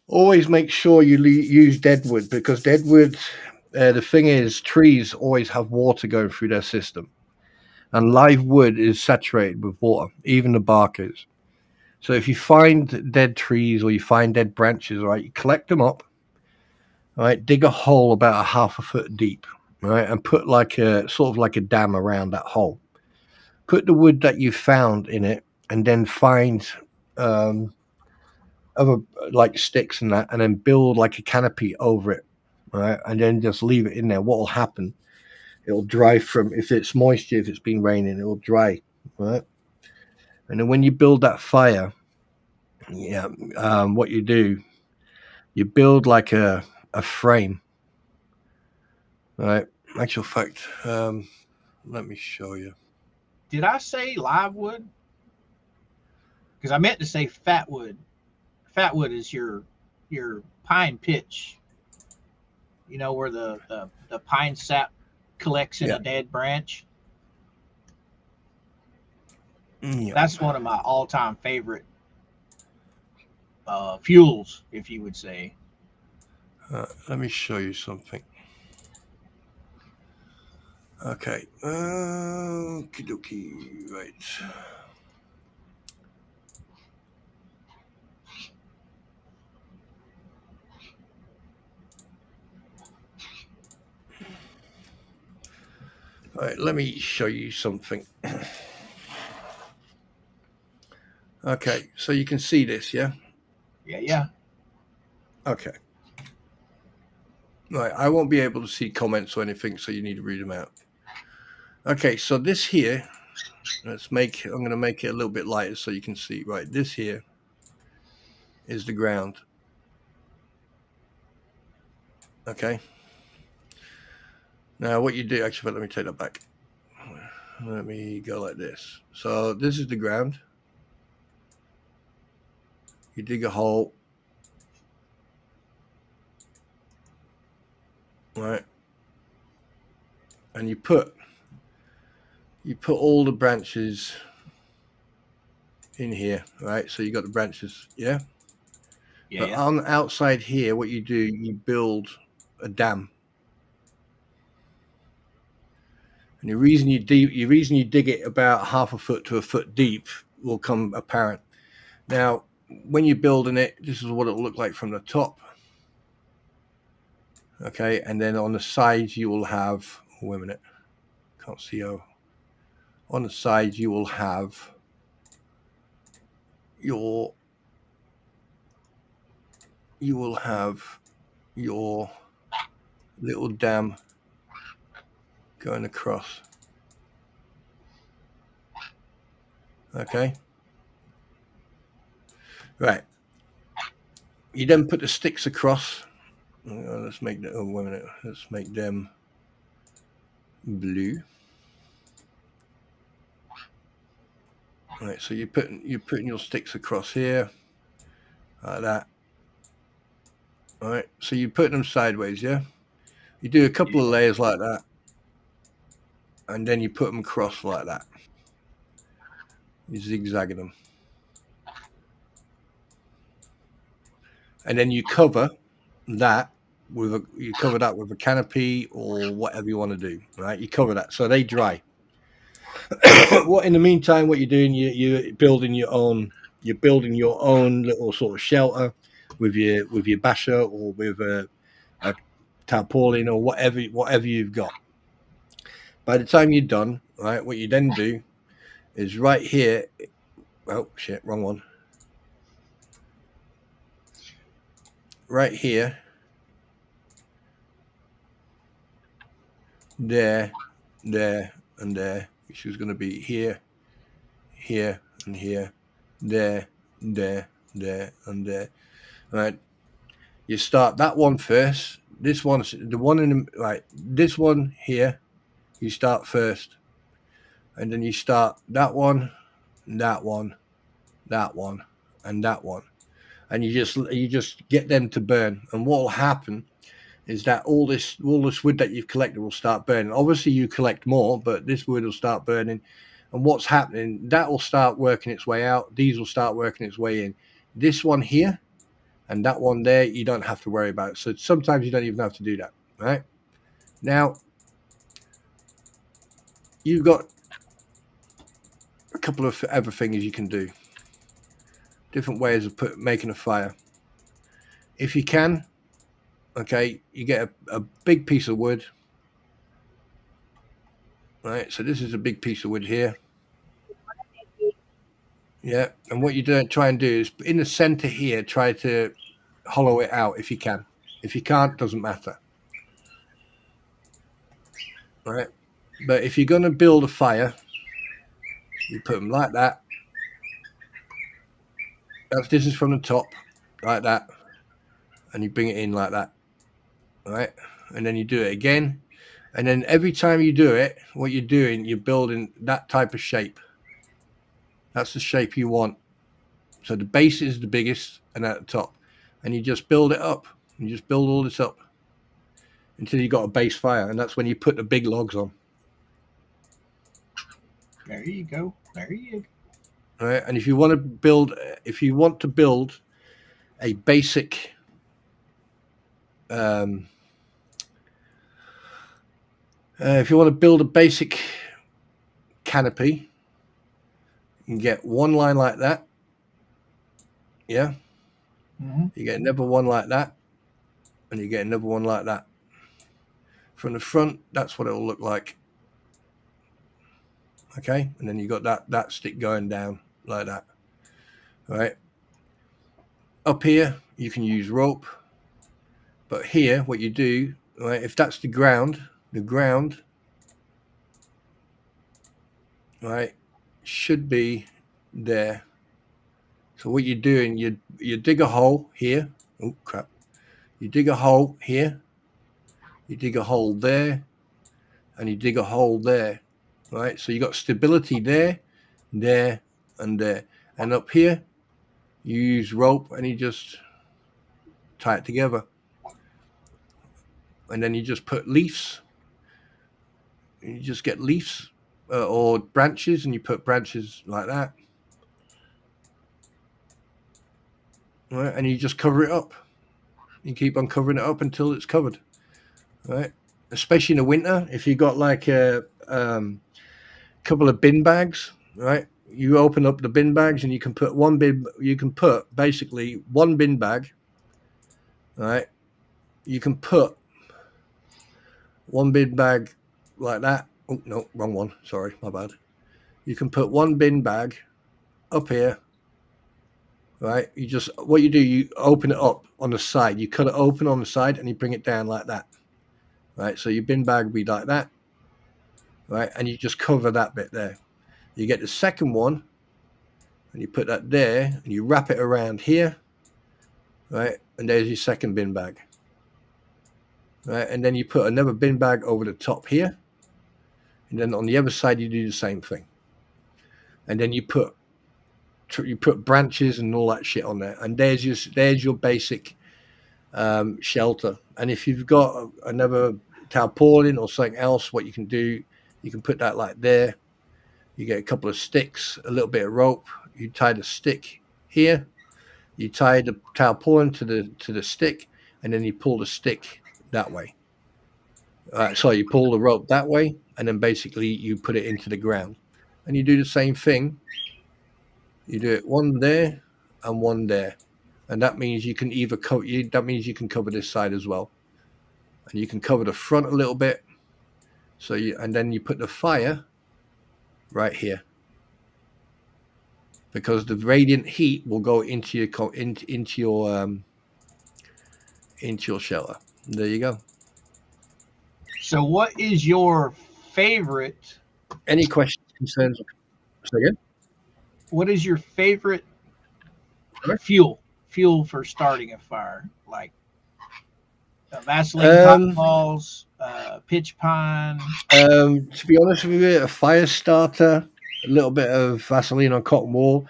Always make sure you use dead wood, because dead wood, the thing is, trees always have water going through their system. And live wood is saturated with water, even the bark is. So if you find dead trees or you find dead branches, right, you collect them up, right, dig a hole about a half a foot deep, right, and put like a sort of like a dam around that hole. Put the wood that you found in it, and then find other like sticks and that, and then build like a canopy over it, right, and then just leave it in there. What will happen? It'll dry from, if it's moisture, if it's been raining, it'll dry, right? And then when you build that fire, what you do, you build like a frame, right? Actual fact, let me show you. Did I say live wood? Because I meant to say fat wood. Fat wood is your pine pitch. You know, where the pine sap collects in a dead branch. Yeah. That's one of my all-time favorite fuels, if you would say. Let me show you something. Okay. Okie dokie. Right. All right, let me show you something. Okay, so you can see this, yeah? Yeah. Okay. Right, I won't be able to see comments or anything, so you need to read them out. Okay, so this here, I'm going to make it a little bit lighter so you can see. Right, this here is the ground. Okay. Now what you do, actually, let me take that back. Let me go like this. So this is the ground. You dig a hole. Right. And you put all the branches in here, right? So you got the branches, yeah? But on the outside here, what you do, you build a dam. And the reason you dig it about half a foot to a foot deep will come apparent. Now, when you're building it, this is what it'll look like from the top. Okay, and then on the sides you will have, wait a minute, can't see how. On the sides you will have your little dam going across. Okay. Right. You then put the sticks across. Let's make that. Oh, wait a minute. Let's make them blue. Right. So you're putting your sticks across here, like that. All right. So you put them sideways, yeah. You do a couple of layers like that, and then you put them across like that. You zigzag them, and then you cover that with a canopy or whatever you want to do. Right? You cover that so they dry. What in the meantime, what you're doing, you're building your own little sort of shelter with your basher or with a tarpaulin or whatever you've got. By the time you're done, right, what you then do is right here. Oh shit, wrong one. Right here, there, and there, which is going to be here, and here, there, and there. Right. You start that one first. This one's the one in the right. This one here, you start first, and then you start that one, and that one, that one, and that one, and you just get them to burn. And what will happen is that all this wood that you've collected will start burning. Obviously, you collect more, but this wood will start burning. And what's happening, that will start working its way out. These will start working its way in. This one here and that one there, you don't have to worry about. So sometimes you don't even have to do that, right? Now, you've got a couple of other things you can do. Different ways of making a fire. If you can, okay, you get a big piece of wood. Right, so this is a big piece of wood here. Yeah, and what you try and do is in the center here, try to hollow it out if you can. If you can't, doesn't matter. Right, but if you're going to build a fire, you put them like that. This is from the top, like that, and you bring it in like that. Right, and then you do it again. And then every time you do it, what you're doing, you're building that type of shape. That's the shape you want. So the base is the biggest and at the top. And you just build it up. You just build all this up until you got a base fire. And that's when you put the big logs on. There you go. There you go. All right. And if you want to build a basic if you want to build a basic canopy, you can get one line like that. Yeah. Mm-hmm. You get another one like that. And you get another one like that. From the front, that's what it'll look like. Okay. And then you got that stick going down like that. All right. Up here, you can use rope. But here, what you do, right, if that's the ground, right, should be there. So what you're doing, you dig a hole here. Oh crap! You dig a hole here. You dig a hole there, and you dig a hole there. Right. So you got stability there, there, and there. And up here, you use rope and you just tie it together. And then you just put leaves. You just get leaves or branches, and you put branches like that. Right, and you just cover it up. You keep on covering it up until it's covered. Right, especially in the winter, if you got like a couple of bin bags, right? You open up the bin bags, and you can put one bin. You can put basically one bin bag. Right, you can put one bin bag like that. Oh no, wrong one. Sorry, my bad. You can put one bin bag up here. Right, what you do, you open it up on the side. You cut it open on the side and you bring it down like that. Right, so your bin bag will be like that. Right, and you just cover that bit there. You get the second one and you put that there and you wrap it around here. Right, and there's your second bin bag. Right, and then you put another bin bag over the top here. And then on the other side, you do the same thing. And then you put branches and all that shit on there, and there's your basic shelter. And if you've got another tarpaulin or something else, what you can do, you can put that like there. You get a couple of sticks, a little bit of rope. You tie the stick here. You tie the tarpaulin to the stick, and then you pull the stick that way. So you pull the rope that way, and then basically you put it into the ground, and you do the same thing. You do it one there and one there, and that means you can either cover. That means you can cover this side as well, and you can cover the front a little bit. So and then you put the fire right here, because the radiant heat will go into your shelter. There you go. So, what is your favorite? Any questions, concerns? Say again. What is your favorite fuel for starting a fire? Like Vaseline cotton balls, pitch pine. To be honest with you, a fire starter, a little bit of Vaseline on cotton wool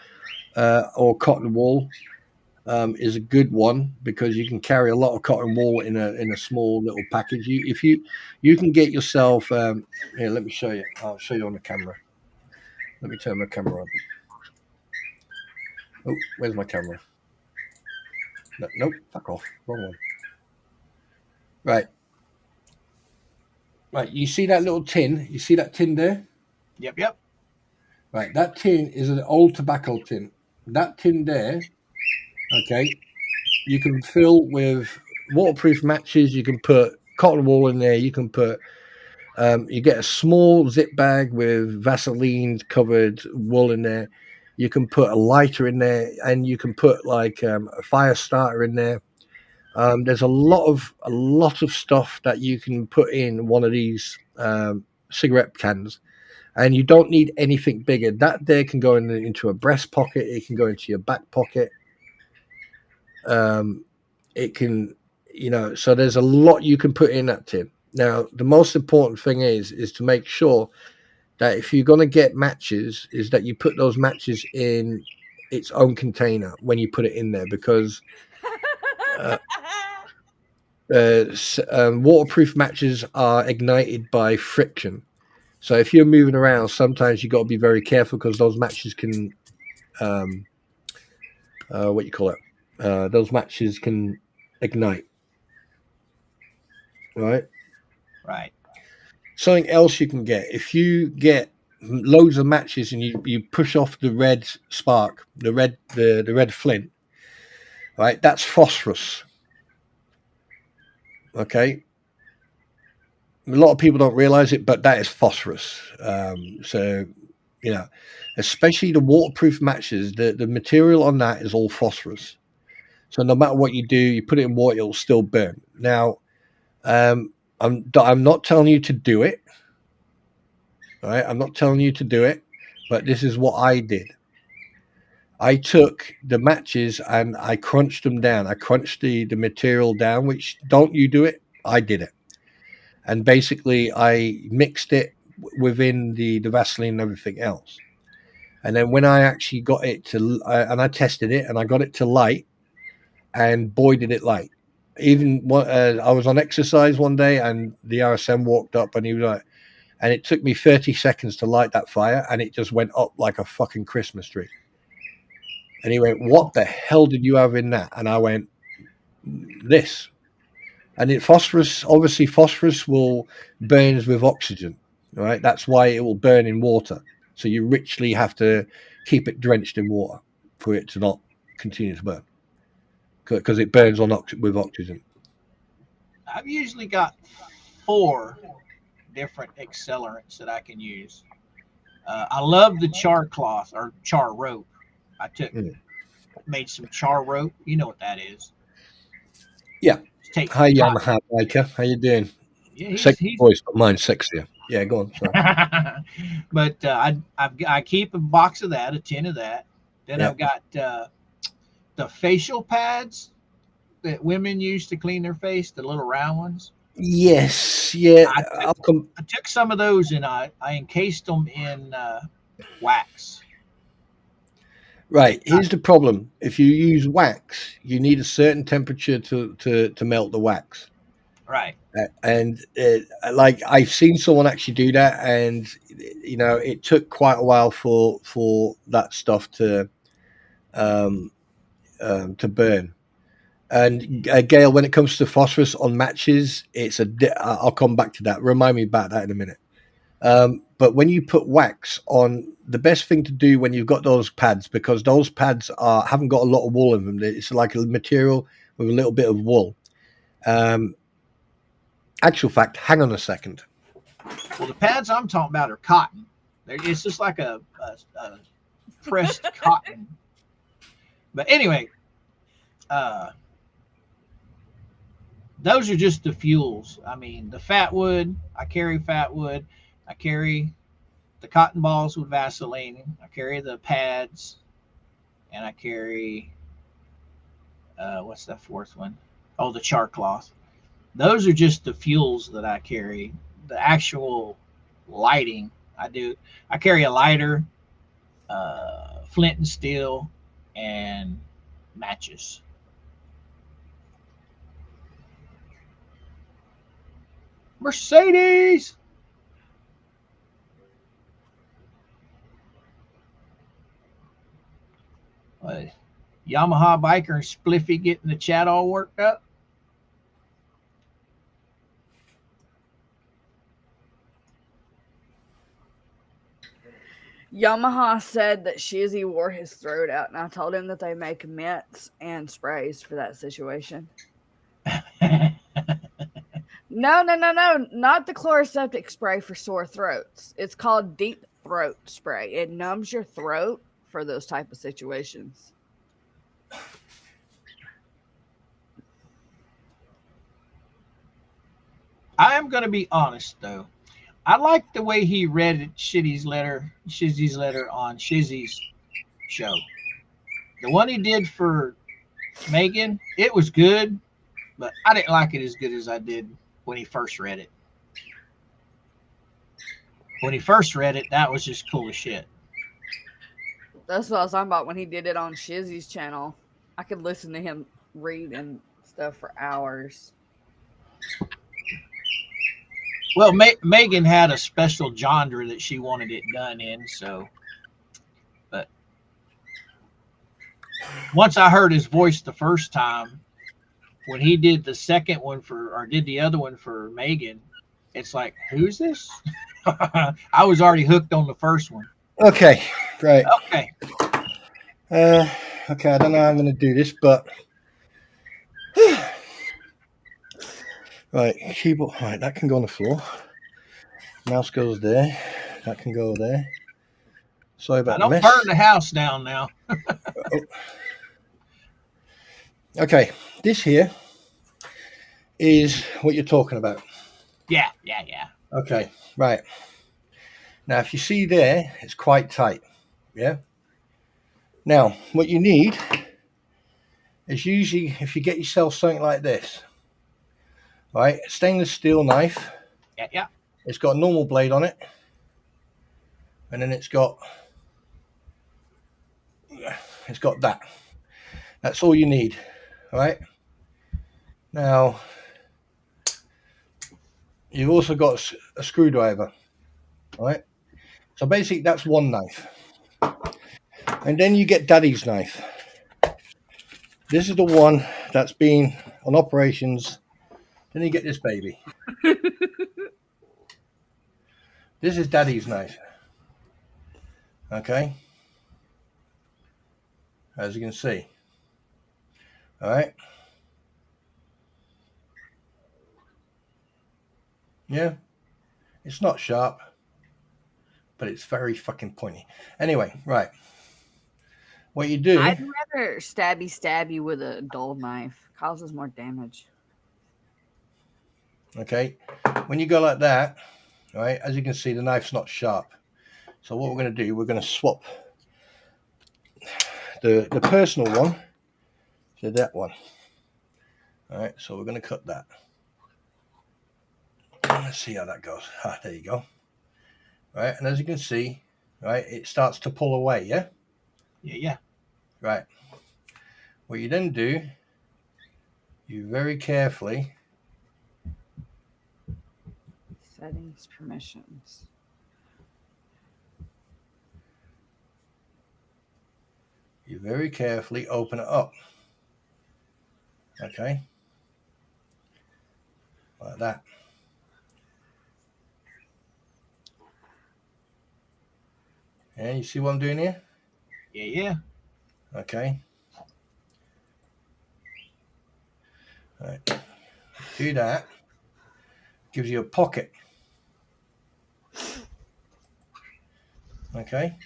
or cotton wool, is a good one because you can carry a lot of cotton wool in a small little package. You can get yourself here. Let me show you. I'll show you on the camera. Let me turn my camera on. Oh, where's my camera? No, nope, fuck off. Wrong one. Right. You see that little tin? You see that tin there? Yep. Right. That tin is an old tobacco tin. That tin there, okay, you can fill with waterproof matches. You can put cotton wool in there. You can put, you get a small zip bag with Vaseline covered wool in there. You can put a lighter in there, and you can put like a fire starter in there. There's a lot of stuff that you can put in one of these cigarette cans, and you don't need anything bigger. That there can go into a breast pocket. It can go into your back pocket. It can, so there's a lot you can put in that tin. Now, the most important thing is to make sure that if you're going to get matches, is that you put those matches in its own container when you put it in there, because waterproof matches are ignited by friction. So if you're moving around, sometimes you got to be very careful because those matches can, those matches can ignite. Right. Something else you can get, if you get loads of matches and you push off the red spark, the red flint, right? That's phosphorus. Okay. A lot of people don't realize it, but that is phosphorus. So, especially the waterproof matches, the material on that is all phosphorus. So no matter what you do, you put it in water, it'll still burn. Now, I'm not telling you to do it. All right, I'm not telling you to do it, but this is what I did. I took the matches and I crunched them down. I crunched the material down, which don't you do it? I did it. And basically I mixed it within the Vaseline and everything else. And then when I actually got it to, and I tested it and I got it to light, and boy, did it light. Even I was on exercise one day and the RSM walked up and he was like, and it took me 30 seconds to light that fire, and it just went up like a fucking Christmas tree. And he went, "What the hell did you have in that?" And I went, "This." And phosphorus will burns with oxygen, right? That's why it will burn in water. So you literally have to keep it drenched in water for it to not continue to burn, because it burns with oxygen. I've usually got 4 different accelerants that I can use. I love the char cloth or char rope. I made some char rope. You know what that is? Yeah. Hi, Yamaha biker. How you doing? Yeah, sexy voice, but mine's sexier. Yeah, go on. But I keep a box of that, a tin of that. Then I've got the facial pads that women use to clean their face, the little round ones. Yes, yeah. I took some of those and I encased them in wax. Right. Here's the problem. If you use wax, you need a certain temperature to melt the wax. Right. And like I've seen someone actually do that, and it took quite a while for that stuff to burn. And Gail, when it comes to phosphorus on matches, I'll come back to that. Remind me about that in a minute. But when you put wax on, the best thing to do when you've got those pads, because those pads haven't got a lot of wool in them. It's like a material with a little bit of wool. Actual fact, hang on a second. Well, the pads I'm talking about are cotton. It's just like a pressed cotton. But anyway, those are just the fuels. I mean, the fat wood, I carry fat wood. I carry the cotton balls with Vaseline. I carry the pads, and I carry what's that 4th one? Oh, the char cloth. Those are just the fuels that I carry. The actual lighting, I carry a lighter, flint and steel, and matches. Mercedes. Yamaha biker and Spliffy getting the chat all worked up. Yamaha said that Shizzy wore his throat out, and I told him that they make mints and sprays for that situation. No, not the chloroseptic spray for sore throats. It's called deep throat spray. It numbs your throat for those type of situations. I am going to be honest, though. I like the way he read Shizzy's letter on Shizzy's show. The one he did for Megan, it was good, but I didn't like it as good as I did when he first read it. When he first read it, that was just cool as shit. That's what I was talking about when he did it on Shizzy's channel. I could listen to him read and stuff for hours. Well, Megan had a special genre that she wanted it done in, so. But once I heard his voice the first time, when he did the second one did the other one for Megan, it's like, who's this? I was already hooked on the first one. Okay, great. Okay. Okay, I don't know how I'm going to do this, but right, keyboard. Right, that can go on the floor. Mouse goes there. That can go there. Sorry about don't burn the house down now. Okay, this here is what you're talking about. Yeah. Okay, right. Now, if you see there, it's quite tight. Yeah. Now, what you need is usually, if you get yourself something like this, right, stainless steel knife. Yeah. It's got a normal blade on it, and then it's got that. That's all you need. All right. Now, you've also got a screwdriver. All right. So basically, that's one knife. And then you get Daddy's knife. This is the one that's been on operations. Then you get this baby. This is Daddy's knife. Okay. As you can see. All right. Yeah. It's not sharp, but it's very fucking pointy. Anyway, right. What you do... I'd rather stab you with a dull knife. Causes more damage. Okay. When you go like that, right, as you can see, the knife's not sharp. So what we're going to do, we're going to swap the personal one to that one. All right, so we're going to cut that. Let's see how that goes. There you go. All right, and as you can see, right, it starts to pull away, yeah? Yeah. Right. What you then do, you very carefully... Settings, permissions. You very carefully open it up. Okay. Like that. Yeah, you see what I'm doing here? Yeah. Okay. All right. Do that. Gives you a pocket. Okay.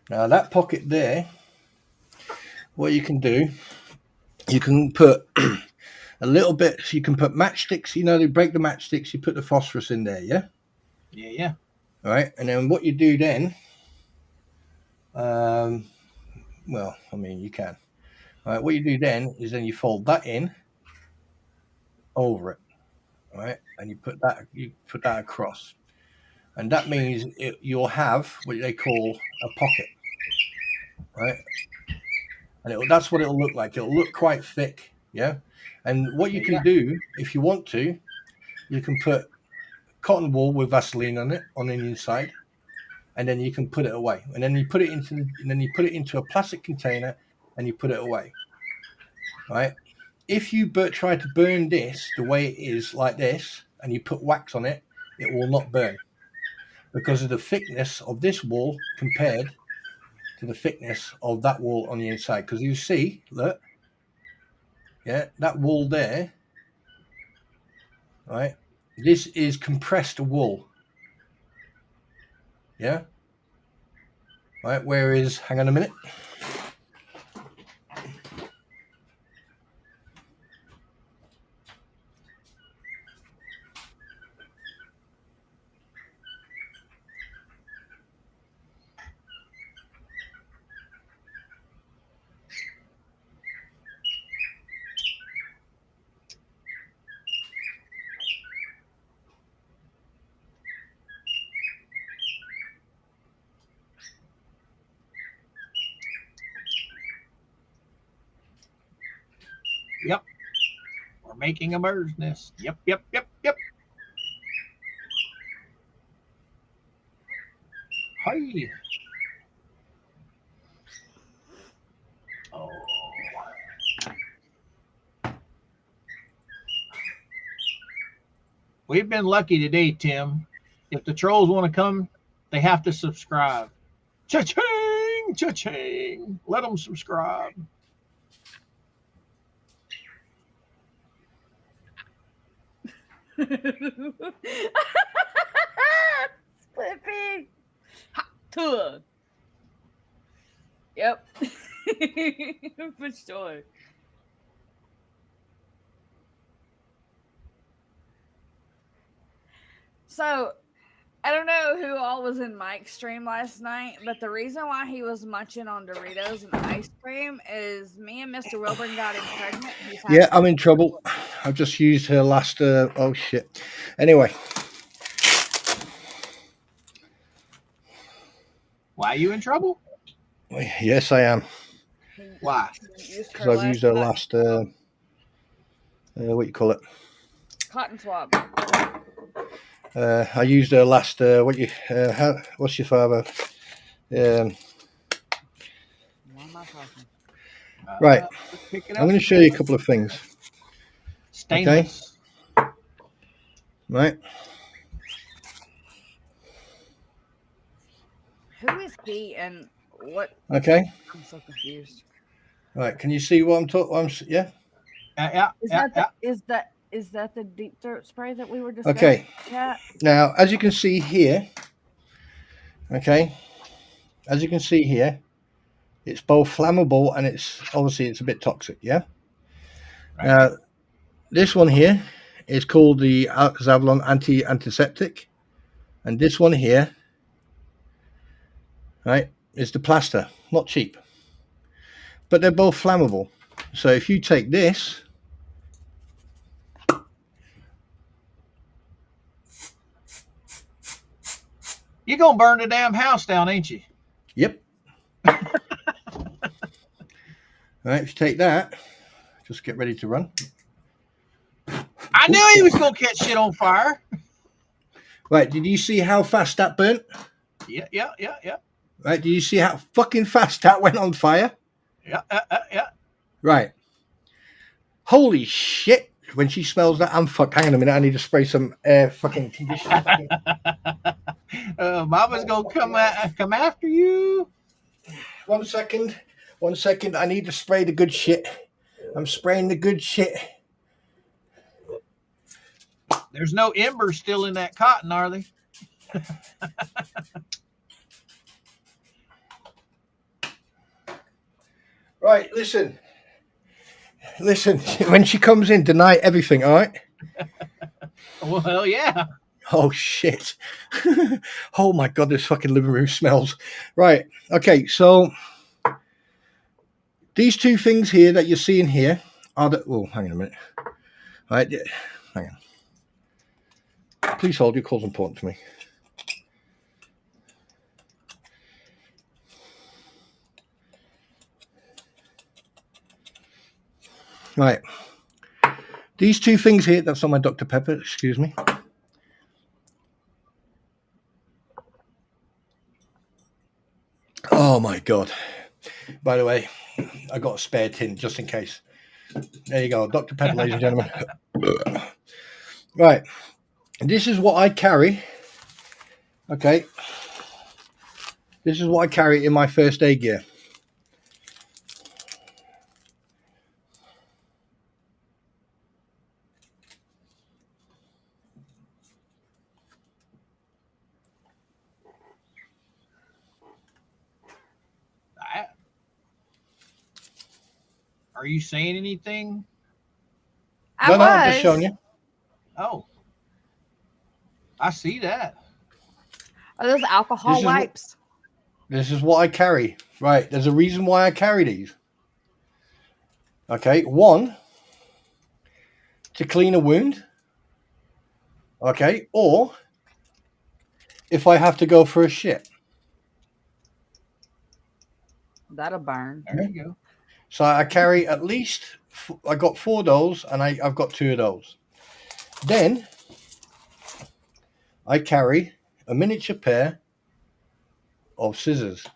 Now that pocket there, what you can do, you can put a little bit, so you can put matchsticks, you know, they break the matchsticks, you put the phosphorus in there, yeah? Yeah. All right, and then what you do then, well, I mean, you can. All right, what you do then is then you fold that in over it, all right, and you put that across. And that means you'll have what they call a pocket, right? and that's what it'll look like. It'll look quite thick, yeah. And what you can do, if you want to, you can put cotton wool with Vaseline on it on the inside, and then you can put it away. And then you put it into a plastic container, and you put it away. Right? If you try to burn this the way it is, like this, and you put wax on it, it will not burn because of the thickness of this wool compared to the thickness of that wool on the inside. Because you see, look, yeah, that wool there, right? This is compressed wool, yeah, right. Whereas, hang on a minute. Yep. We're making a bird's nest. Yep. Hi. Oh. We've been lucky today, Tim. If the trolls want to come, they have to subscribe. Cha-ching! Cha-ching! Let them subscribe. Flipping. Tour. Yep. For sure. So, I don't know who all was in Mike's stream last night, but the reason why he was munching on Doritos and ice cream is me and Mr. Wilburn got him pregnant. Yeah, I'm in trouble. I've just used her last. Oh shit. Anyway. Why are you in trouble? Yes, I am. Why? Because I've used her last. What you call it? Cotton swab. I used her last. What's your father? Why am I talking? Right. I'm going to show you a couple of things. Stainless. Okay. Right. Who is he and what? Okay. I'm so confused. Right. Can you see what I'm talking? Yeah. Is that the deep throat spray that we were discussing? Okay. Yeah. Now, as you can see here, okay, as you can see here, it's both flammable and it's a bit toxic. Yeah. Right. Now, this one here is called the Zavlon antiseptic, and this one here, right, is the plaster. Not cheap, but they're both flammable. So if you take this, you're gonna burn the damn house down, ain't you? Yep. All right, if you take that, just get ready to run. I knew he was gonna catch shit on fire. Right, did you see how fast that burnt? Yeah. Right, did you see how fucking fast that went on fire? Yeah. Right. Holy shit. When she smells that, I'm fucked. Hang on a minute, I need to spray some air fucking conditioner. Mama's gonna come after you. 1 second. 1 second. I need to spray the good shit. I'm spraying the good shit. There's no embers still in that cotton, are they? Right, listen. When she comes in, deny everything, all right? Well, yeah. Oh, shit. Oh, my God, this fucking living room smells. Right, okay, so these two things here that you're seeing here are the... Oh, hang on a minute. All right, hang on. Please hold, your call's important to me. Right. These two things here, that's not my Dr. Pepper, excuse me. Oh my God. By the way, I got a spare tin just in case. There you go, Dr. Pepper, ladies and gentlemen. Right. This is what I carry. Okay. This is what I carry in my first aid gear. Are you saying anything? I was. I'm just showing you. Oh, I see that. Are those alcohol wipes? This is what I carry. Right. There's a reason why I carry these. Okay. One, to clean a wound. Okay. Or if I have to go for a shit. That'll burn. There you go. So I carry at least, I got 4 of those, and I've got 2 of those. Then I carry a miniature pair of scissors.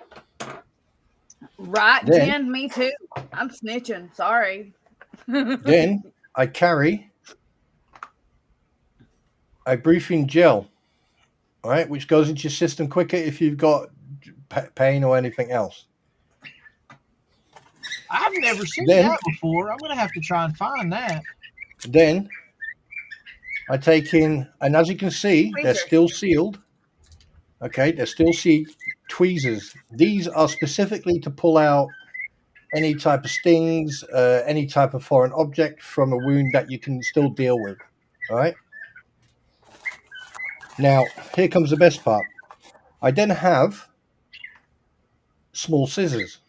Right, Then- Jen, me too. I'm snitching. Sorry. Then I carry a briefing gel, all right, which goes into your system quicker if you've got pain or anything else. I've never seen Then- that before. I'm going to have to try and find that. Then I take in, and as you can see, they're Tweezers. still sealed. Okay, they're still sealed. Tweezers. These are specifically to pull out any type of stings, any type of foreign object from a wound that you can still deal with. All right. Now, here comes the best part. I then have small scissors.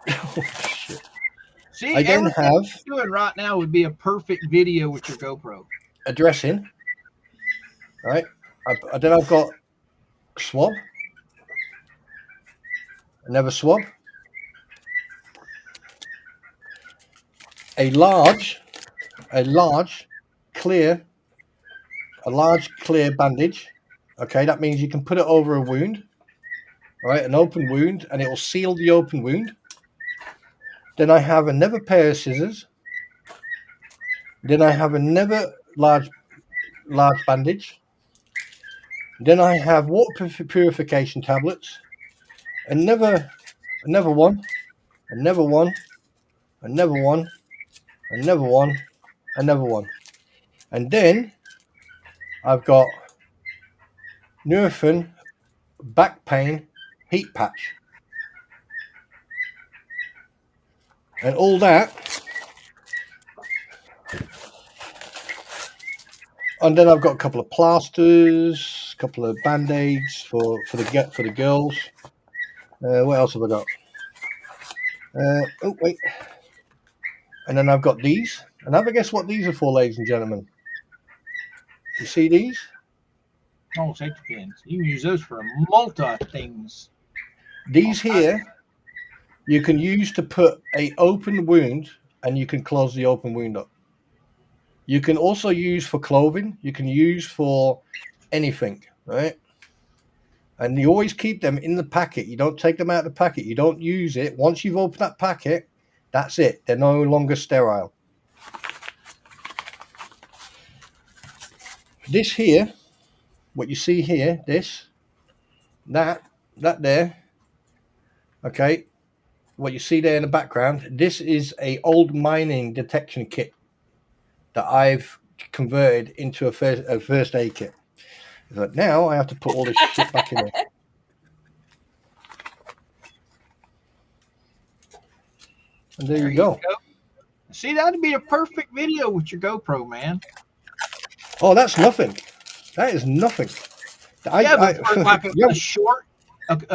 Oh, shit. See, I then everything have you're doing right now would be a perfect video with your GoPro. a dressing. All right. Then I've got a swab. Another swab. A large clear bandage. Okay, that means you can put it over a wound. All right, an open wound, and it will seal the open wound. Then I have another pair of scissors. Then I have another large bandage. Then I have water purification tablets. Another one. Another one. Another one. Another one. Another one. And then I've got Nurofen back pain heat patch. And all that. And then I've got a couple of plasters, a couple of band-aids for the girls. What else have I got? Oh wait. And then I've got these. And have a guess what these are for, ladies and gentlemen. You see these? Oh, safety pins. You can use those for a multi things. These here, you can use to put a open wound, and you can close the open wound up. You can also use for clothing. You can use for anything, right? And you always keep them in the packet. You don't take them out of the packet. You don't use it. Once you've opened that packet, that's it. They're no longer sterile. This here, what you see here, that there, okay, what you see there in the background, this is a old mining detection kit that I've converted into a first aid kit. But now I have to put all this shit back in there. And there you go. See, that'd be a perfect video with your GoPro, man. Oh, that's nothing. That is nothing. But for like yeah. a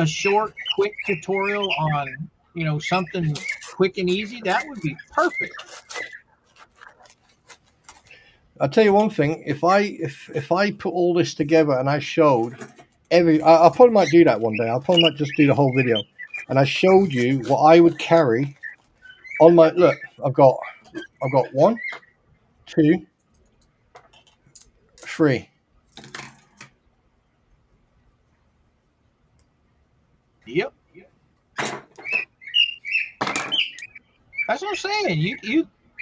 short, quick tutorial on, something quick and easy, that would be perfect. I'll tell you one thing. If I put all this together and I showed I probably might do that one day. I'll probably might just do the whole video. and I showed you what I would carry on my look. I've got 1, 2, 3. Yep. That's what I'm saying.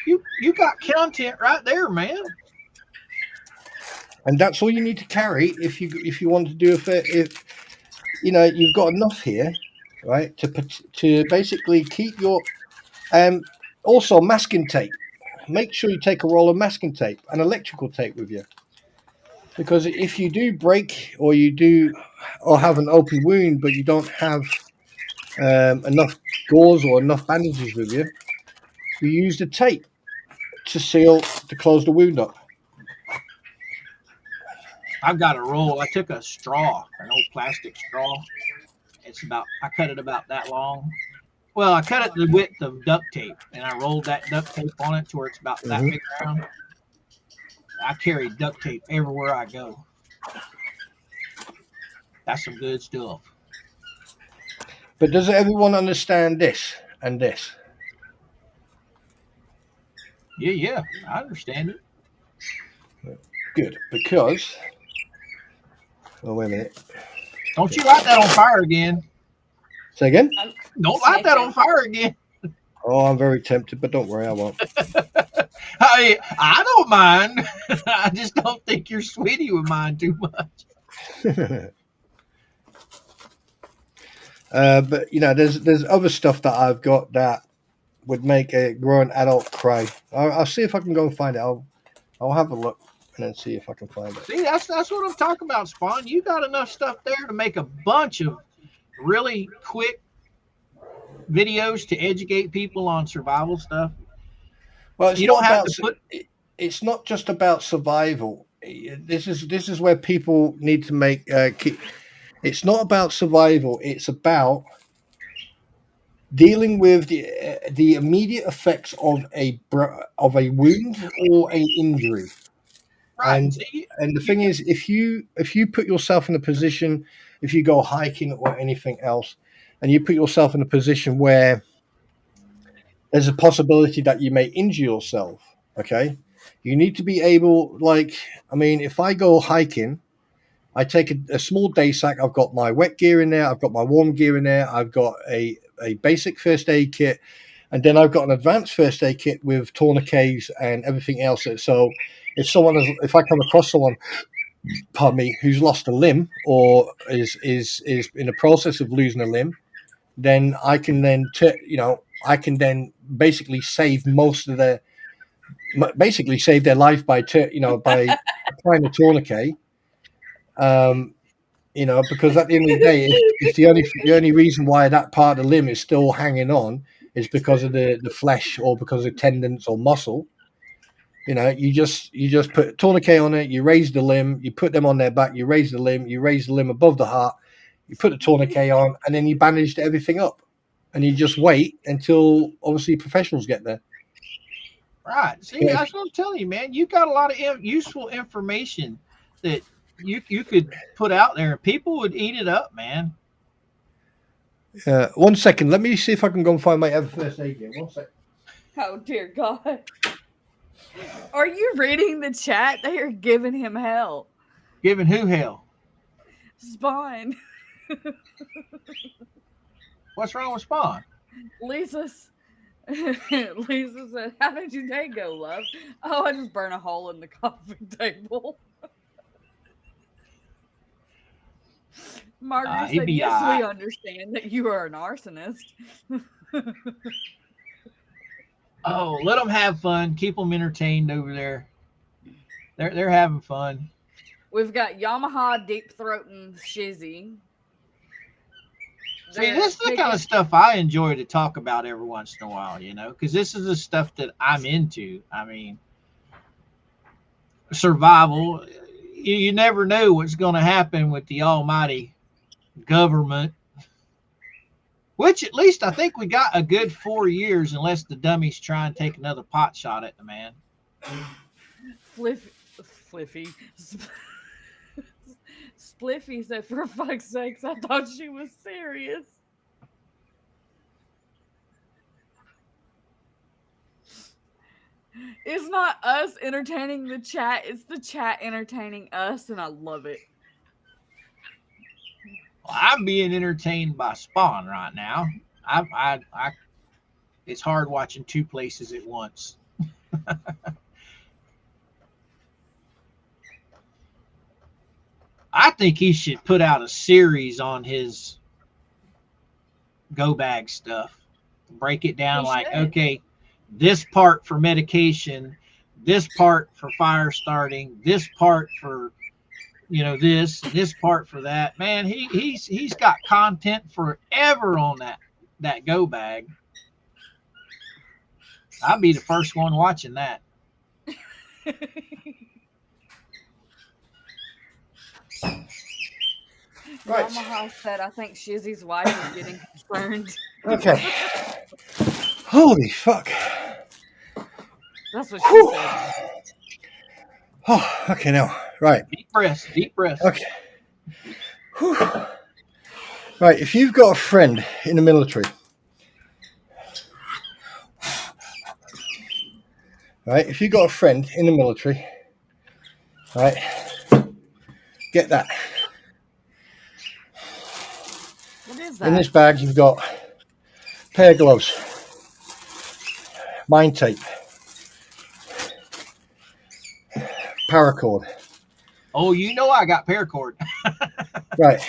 You got content right there, man. And that's all you need to carry if you want to do if you've got enough here, right? To basically keep your also masking tape. Make sure you take a roll of masking tape and electrical tape with you, because if you do break or have an open wound but you don't have enough gauze or enough bandages with you, you use the tape to close the wound up. I've got a roll. I took a straw, an old plastic straw. I cut it about that long. Well, I cut it the width of duct tape, and I rolled that duct tape on it to where it's about that big around. I carry duct tape everywhere I go. That's some good stuff. But does everyone understand this and this? Yeah, I understand it. Good, because... Oh, wait a minute. Don't you light that on fire again. Say again? Don't light that on fire again. Oh, I'm very tempted, but don't worry, I won't. I don't mind. I just don't think your sweetie would mind too much. But there's other stuff that I've got that would make a grown adult cry. I'll see if I can go and find it. I'll have a look and then see if I can find it. See, that's what I'm talking about, Spawn. You got enough stuff there to make a bunch of really quick videos to educate people on survival stuff. Well, you don't have to put. It's not just about survival. This is where people need to make. It's not about survival. It's about dealing with the immediate effects of a wound or an injury. Right. And the thing is, if you put yourself in a position, if you go hiking or anything else, and you put yourself in a position where there's a possibility that you may injure yourself, okay, you need to be able, if I go hiking, I take a small day sack. I've got my wet gear in there. I've got my warm gear in there. I've got a basic first aid kit. And then I've got an advanced first aid kit with tourniquets and everything else. So if I come across someone, pardon me, who's lost a limb or is in the process of losing a limb, then I can then basically save save their life by applying a tourniquet. Because at the end of the day, if the only reason why that part of the limb is still hanging on is because of the flesh or because of tendons or muscle, you just put a tourniquet on it, you raise the limb, you put them on their back, you raise the limb above the heart, you put the tourniquet on, and then you bandage everything up, and you just wait until obviously professionals get there. Right. See, that's what I'm telling you, man. You got a lot of useful information that you could put out there, and people would eat it up, man. 1 second. Let me see if I can go and find my first aid gear. 1 second. Oh, dear God. Are you reading the chat? They are giving him hell. Giving who hell? Spawn. What's wrong with Spawn? Lisa said, "How did your day go, love?" Oh, I just burned a hole in the coffee table. Margaret said, "Yes, we understand that you are an arsonist." Oh, let them have fun. Keep them entertained over there. They're having fun. We've got Yamaha deep throating Shizzy. See, this is the kind of stuff I enjoy to talk about every once in a while, because this is the stuff that I'm into. I mean, survival. You never know what's going to happen with the almighty government, which at least I think we got a good 4 years, unless the dummies try and take another pot shot at the man. Fliffy. Spliffy said, "For fuck's sakes, I thought she was serious." It's not us entertaining the chat, it's the chat entertaining us, and I love it. Well, I'm being entertained by Spawn right now. It's hard watching two places at once. I think he should put out a series on his go bag stuff. Break it down like, okay, this part for medication, this part for fire starting, this part for this part for that. Man, he's got content forever on that go bag. I'll be the first one watching that. Right. Yamaha said, I think Shizzy's wife is getting concerned. Okay. Holy fuck. That's what she said. Oh, okay, now. Right. Deep breath. Okay. Whew. Right, if you've got a friend in the military, right, get that. What is that? In this bag, you've got a pair of gloves, mine tape, paracord. Oh, you know I got paracord. Right.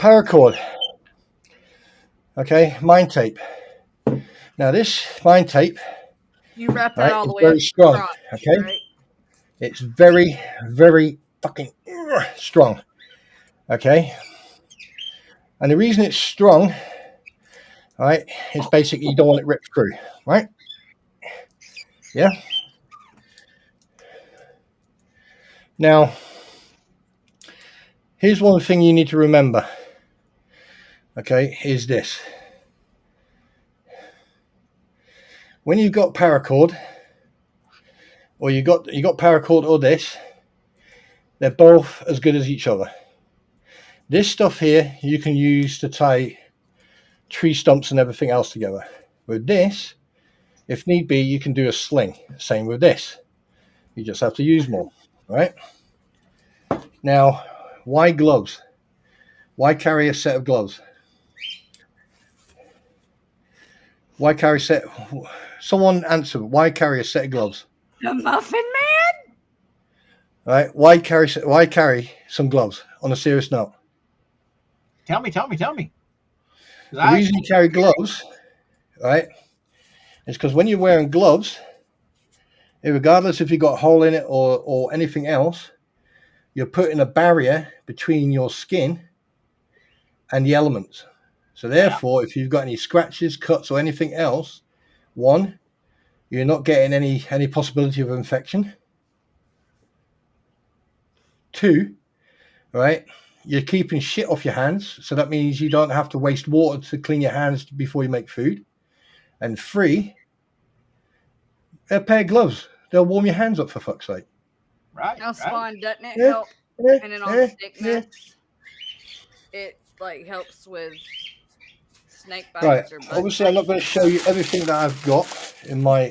Paracord. Okay, mine tape. Now this mine tape, you wrap that all the way very up strong. front, Okay, right? It's very, very fucking strong. Okay, and the reason it's strong, right, is basically you don't want it ripped through, right? Yeah. Now, here's one thing you need to remember. Okay, is this. When you've got paracord, or you got paracord or this, they're both as good as each other. This stuff here you can use to tie tree stumps and everything else together. With this, if need be, you can do a sling. Same with this. You just have to use more, right? Now, why gloves? Why carry a set of gloves? Why carry a set? Someone answer. Why carry a set of gloves? The Muffin Man? Right? Why carry some gloves? On a serious note. Tell me. The reason you carry gloves, right, is because when you're wearing gloves, regardless if you've got a hole in it or anything else, you're putting a barrier between your skin and the elements. So therefore, if you've got any scratches, cuts, or anything else, one, you're not getting any possibility of infection. Two, right, you're keeping shit off your hands. So that means you don't have to waste water to clean your hands before you make food. And three, a pair of gloves. They'll warm your hands up, for fuck's sake. Right. Now, Spawn, doesn't it Yeah. help? And then on sickness, it like helps with snake bites Right. or bug Obviously, I'm not going to show you everything that I've got in my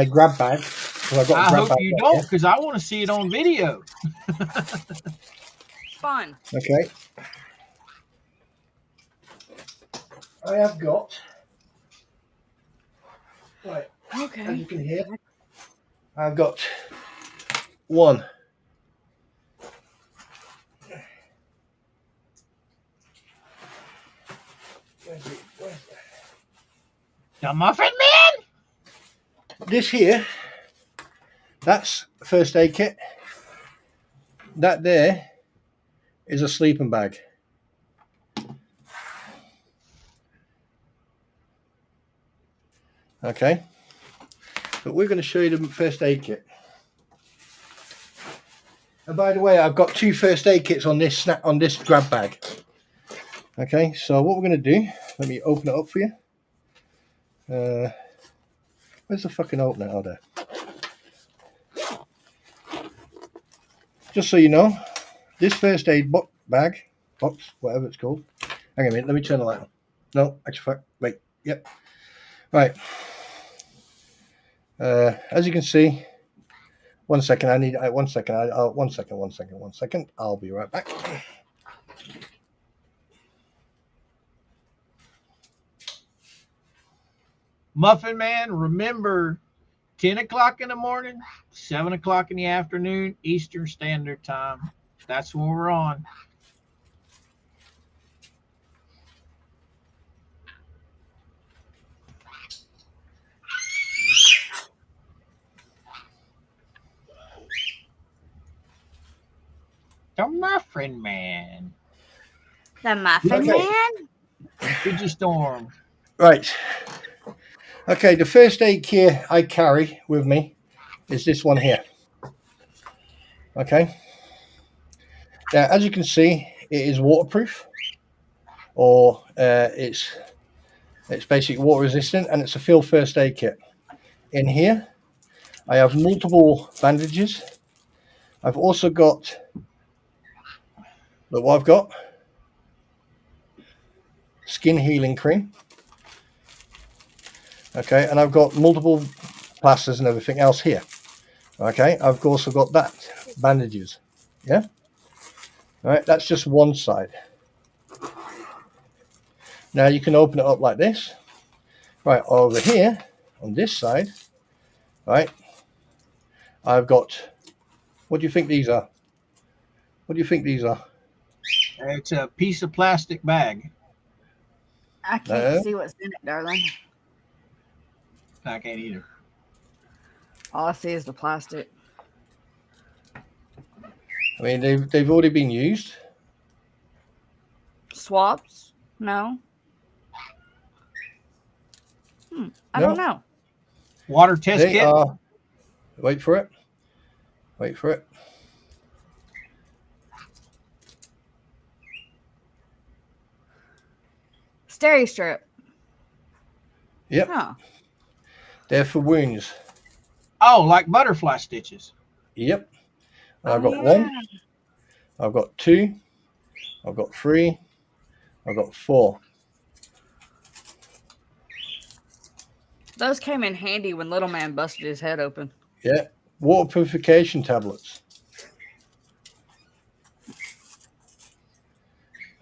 grab bag. 'Cause I've got a I grab hope bag you right don't, here. because I want to see it on video. Spawn. Okay. I have got. Right. As Okay. you can hear, I've got one. The Muffin Man? This here, that's a first aid kit. That there is a sleeping bag. Okay. But we're going to show you the first aid kit. And by the way, I've got 2 first aid kits on this grab bag. Okay, so what we're going to do, let me open it up for you. Where's the fucking opener? Oh, there. Just so you know, this first aid box, whatever it's called. Hang on a minute, let me turn the light on. No, actually, wait, yep. Right. As you can see, 1 second. I need 1 second. 1 second. 1 second. 1 second. I'll be right back. Muffin Man, remember 10 o'clock in the morning, 7 o'clock in the afternoon, Eastern Standard Time. That's when we're on. The Muffin Man. The Muffin Man? Digi Storm. Right. Okay, the first aid kit I carry with me is this one here. Okay. Now, as you can see, it is waterproof, or it's basically water resistant, and it's a field first aid kit. In here, I have multiple bandages. I've also got, look what I've got, skin healing cream. Okay, and I've got multiple plasters and everything else here. Okay, I've also got that, bandages. Yeah. All right, that's just one side. Now you can open it up like this. Right, over here on this side, right, I've got, what do you think these are? What do you think these are? It's a piece of plastic bag. I can't see what's in it, darling. I can't either. All I see is the plastic. I mean, they've already been used. Swabs? No. I don't know. Water test They kit? are, wait for it. Wait for it. Steri-strip. Yep. Huh. They're for wounds. Oh, like butterfly stitches. Yep. I've got one. I've got two. I've got three. I've got four. Those came in handy when Little Man busted his head open. Yeah. Water purification tablets.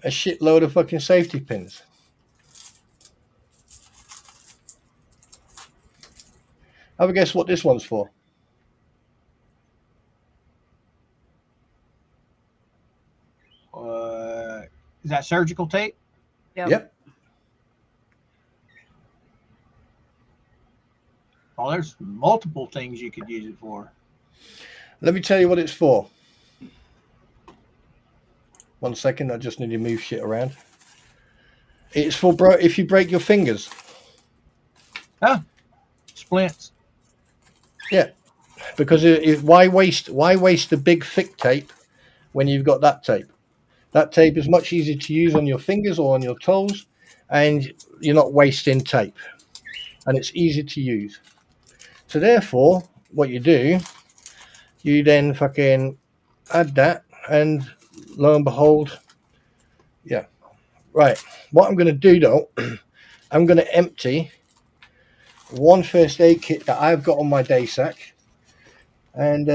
A shitload of fucking safety pins. Have a guess what this one's for? Is that surgical tape? Yep. Oh, there's multiple things you could use it for. Let me tell you what it's for. 1 second, I just need to move shit around. It's for if you break your fingers. Huh? Splints. Yeah, because why waste the big thick tape when you've got that tape? That tape is much easier to use on your fingers or on your toes, and you're not wasting tape, and it's easy to use. So therefore, what you do, you then fucking add that, and lo and behold, yeah. Right, what I'm going to do though, I'm going to empty one first aid kit that I've got on my day sack, and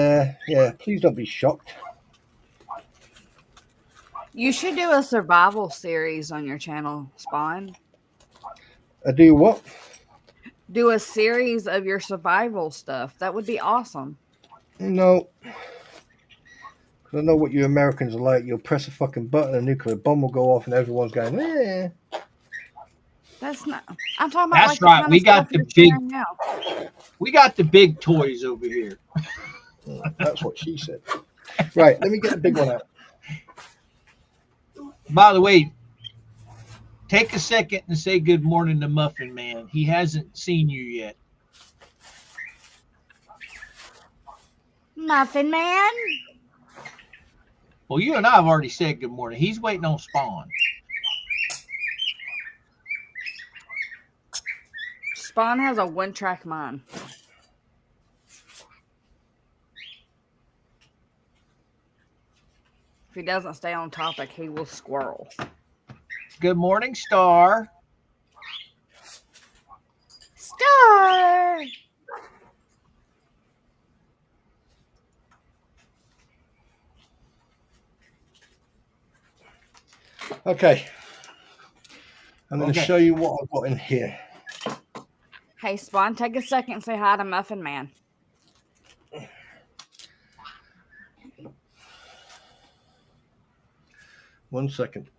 yeah, please don't be shocked. You should do a survival series on your channel, Spawn. I do what? Do a series of your survival stuff. That would be awesome. No. I know what you Americans are like. You'll press a fucking button, a nuclear bomb will go off, and everyone's going, eh. That's not. I'm talking about. That's like right. We got the big. now. We got the big toys over here. That's what she said. Right, let me get the big one out. By the way, take a second and say good morning to Muffin Man. He hasn't seen you yet. Muffin Man. Well, you and I have already said good morning. He's waiting on Spawn. Spawn has a one-track mind. If he doesn't stay on topic, he will squirrel. Good morning, Star. Star! Okay. I'm going to Okay. show you what I've got in here. Hey, Spawn, take a second and say hi to Muffin Man. One second.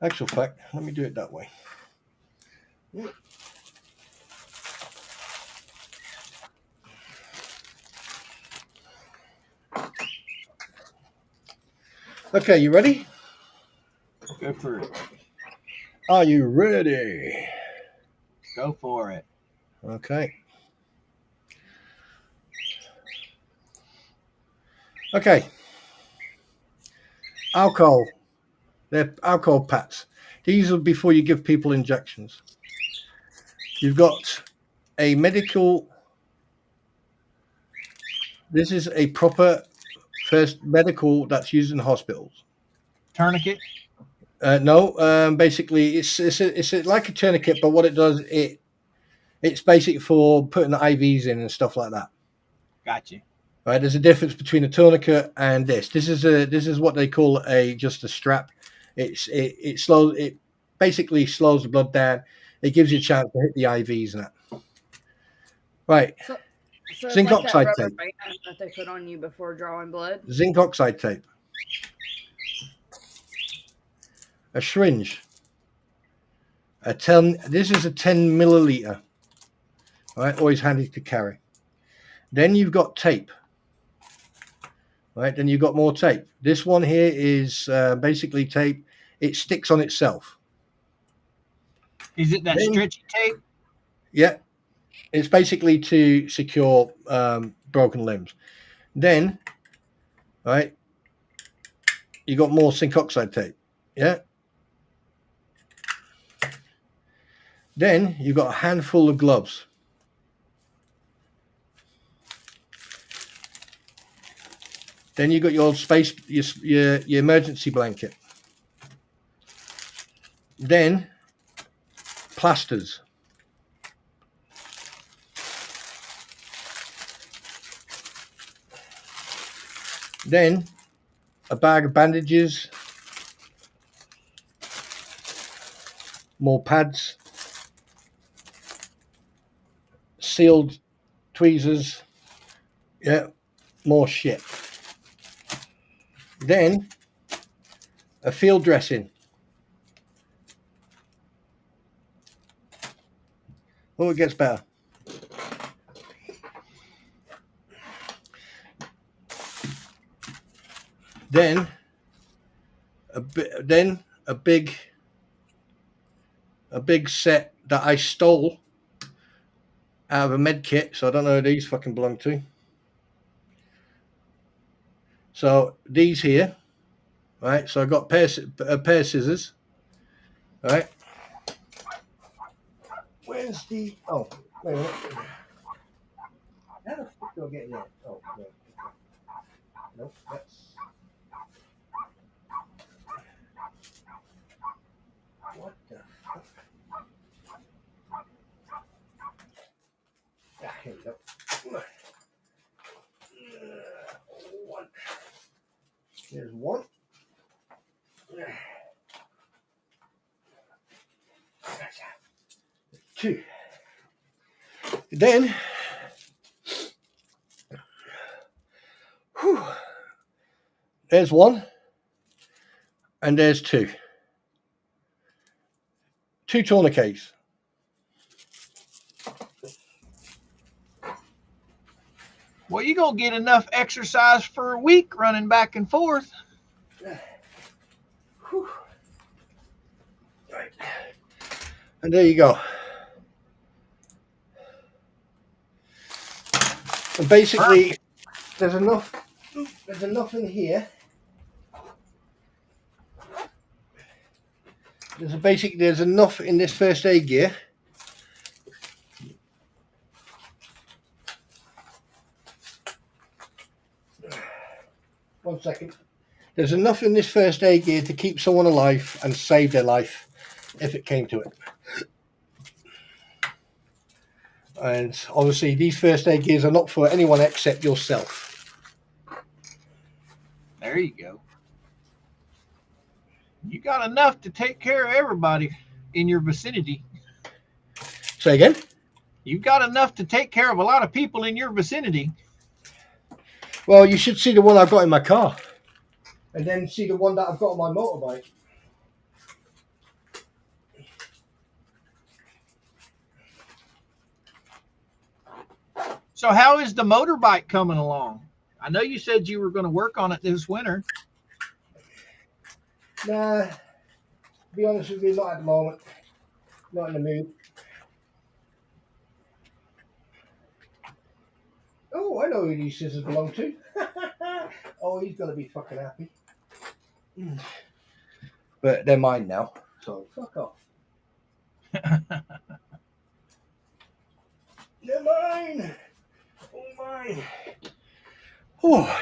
Actual fact, let me do it that way. Okay, you ready? Go for it. Are you ready? Go for it. Okay. Okay. Alcohol. They're alcohol pats. These are before you give people injections. You've got a medical. This is a proper first medical that's used in hospitals. Tourniquet. No, basically it's like a tourniquet, but what it does it's basically for putting the IVs in and stuff like that. Gotcha. Right, there's a difference between a tourniquet and this. This is what they call just a strap. It basically slows the blood down. It gives you a chance to hit the IVs and that. Right. So Zinc it's like oxide that rubber tape. band that they put on you before drawing blood. Zinc oxide tape. A syringe. This is a 10 milliliter. All right, always handy to carry. Then you've got tape. Right, then you've got more tape. This one here is basically tape. It sticks on itself. Is it that stretchy tape? Yeah, it's basically to secure broken limbs. Then, right, you got more zinc oxide tape. Yeah. Then you've got a handful of gloves. Then you got your your emergency blanket. Then plasters. Then a bag of bandages. More pads. Sealed tweezers. Yeah, more shit. Then a field dressing. Oh, it gets better. Then a big set that I stole out of a med kit, so I don't know who these fucking belong to. So these here, right? So I got a pair of scissors, right? Where's the? Oh, wait a minute. How the fuck do I get in there? Oh, no. Nope, that's. What the fuck? Ah, here we go. One. There's one. Two. Then, there's one, and there's two. Two tourniquets. Well, you're going to get enough exercise for a week running back and forth. Right. And there you go. And basically, there's enough in here. There's enough in this first aid gear. One second. There's enough in this first aid gear to keep someone alive and save their life if it came to it. And obviously, these first aid gears are not for anyone except yourself. There you go. You got enough to take care of everybody in your vicinity. Say again? You've got enough to take care of a lot of people in your vicinity. Well, you should see the one I've got in my car. And then see the one that I've got on my motorbike. So how is the motorbike coming along? I know you said you were going to work on it this winter. Nah, to be honest with you, not at the moment. Not in the mood. Oh, I know who these scissors belong to. Oh, he's going to be fucking happy. But they're mine now, so fuck off. They're mine. Oh, mine. Oh,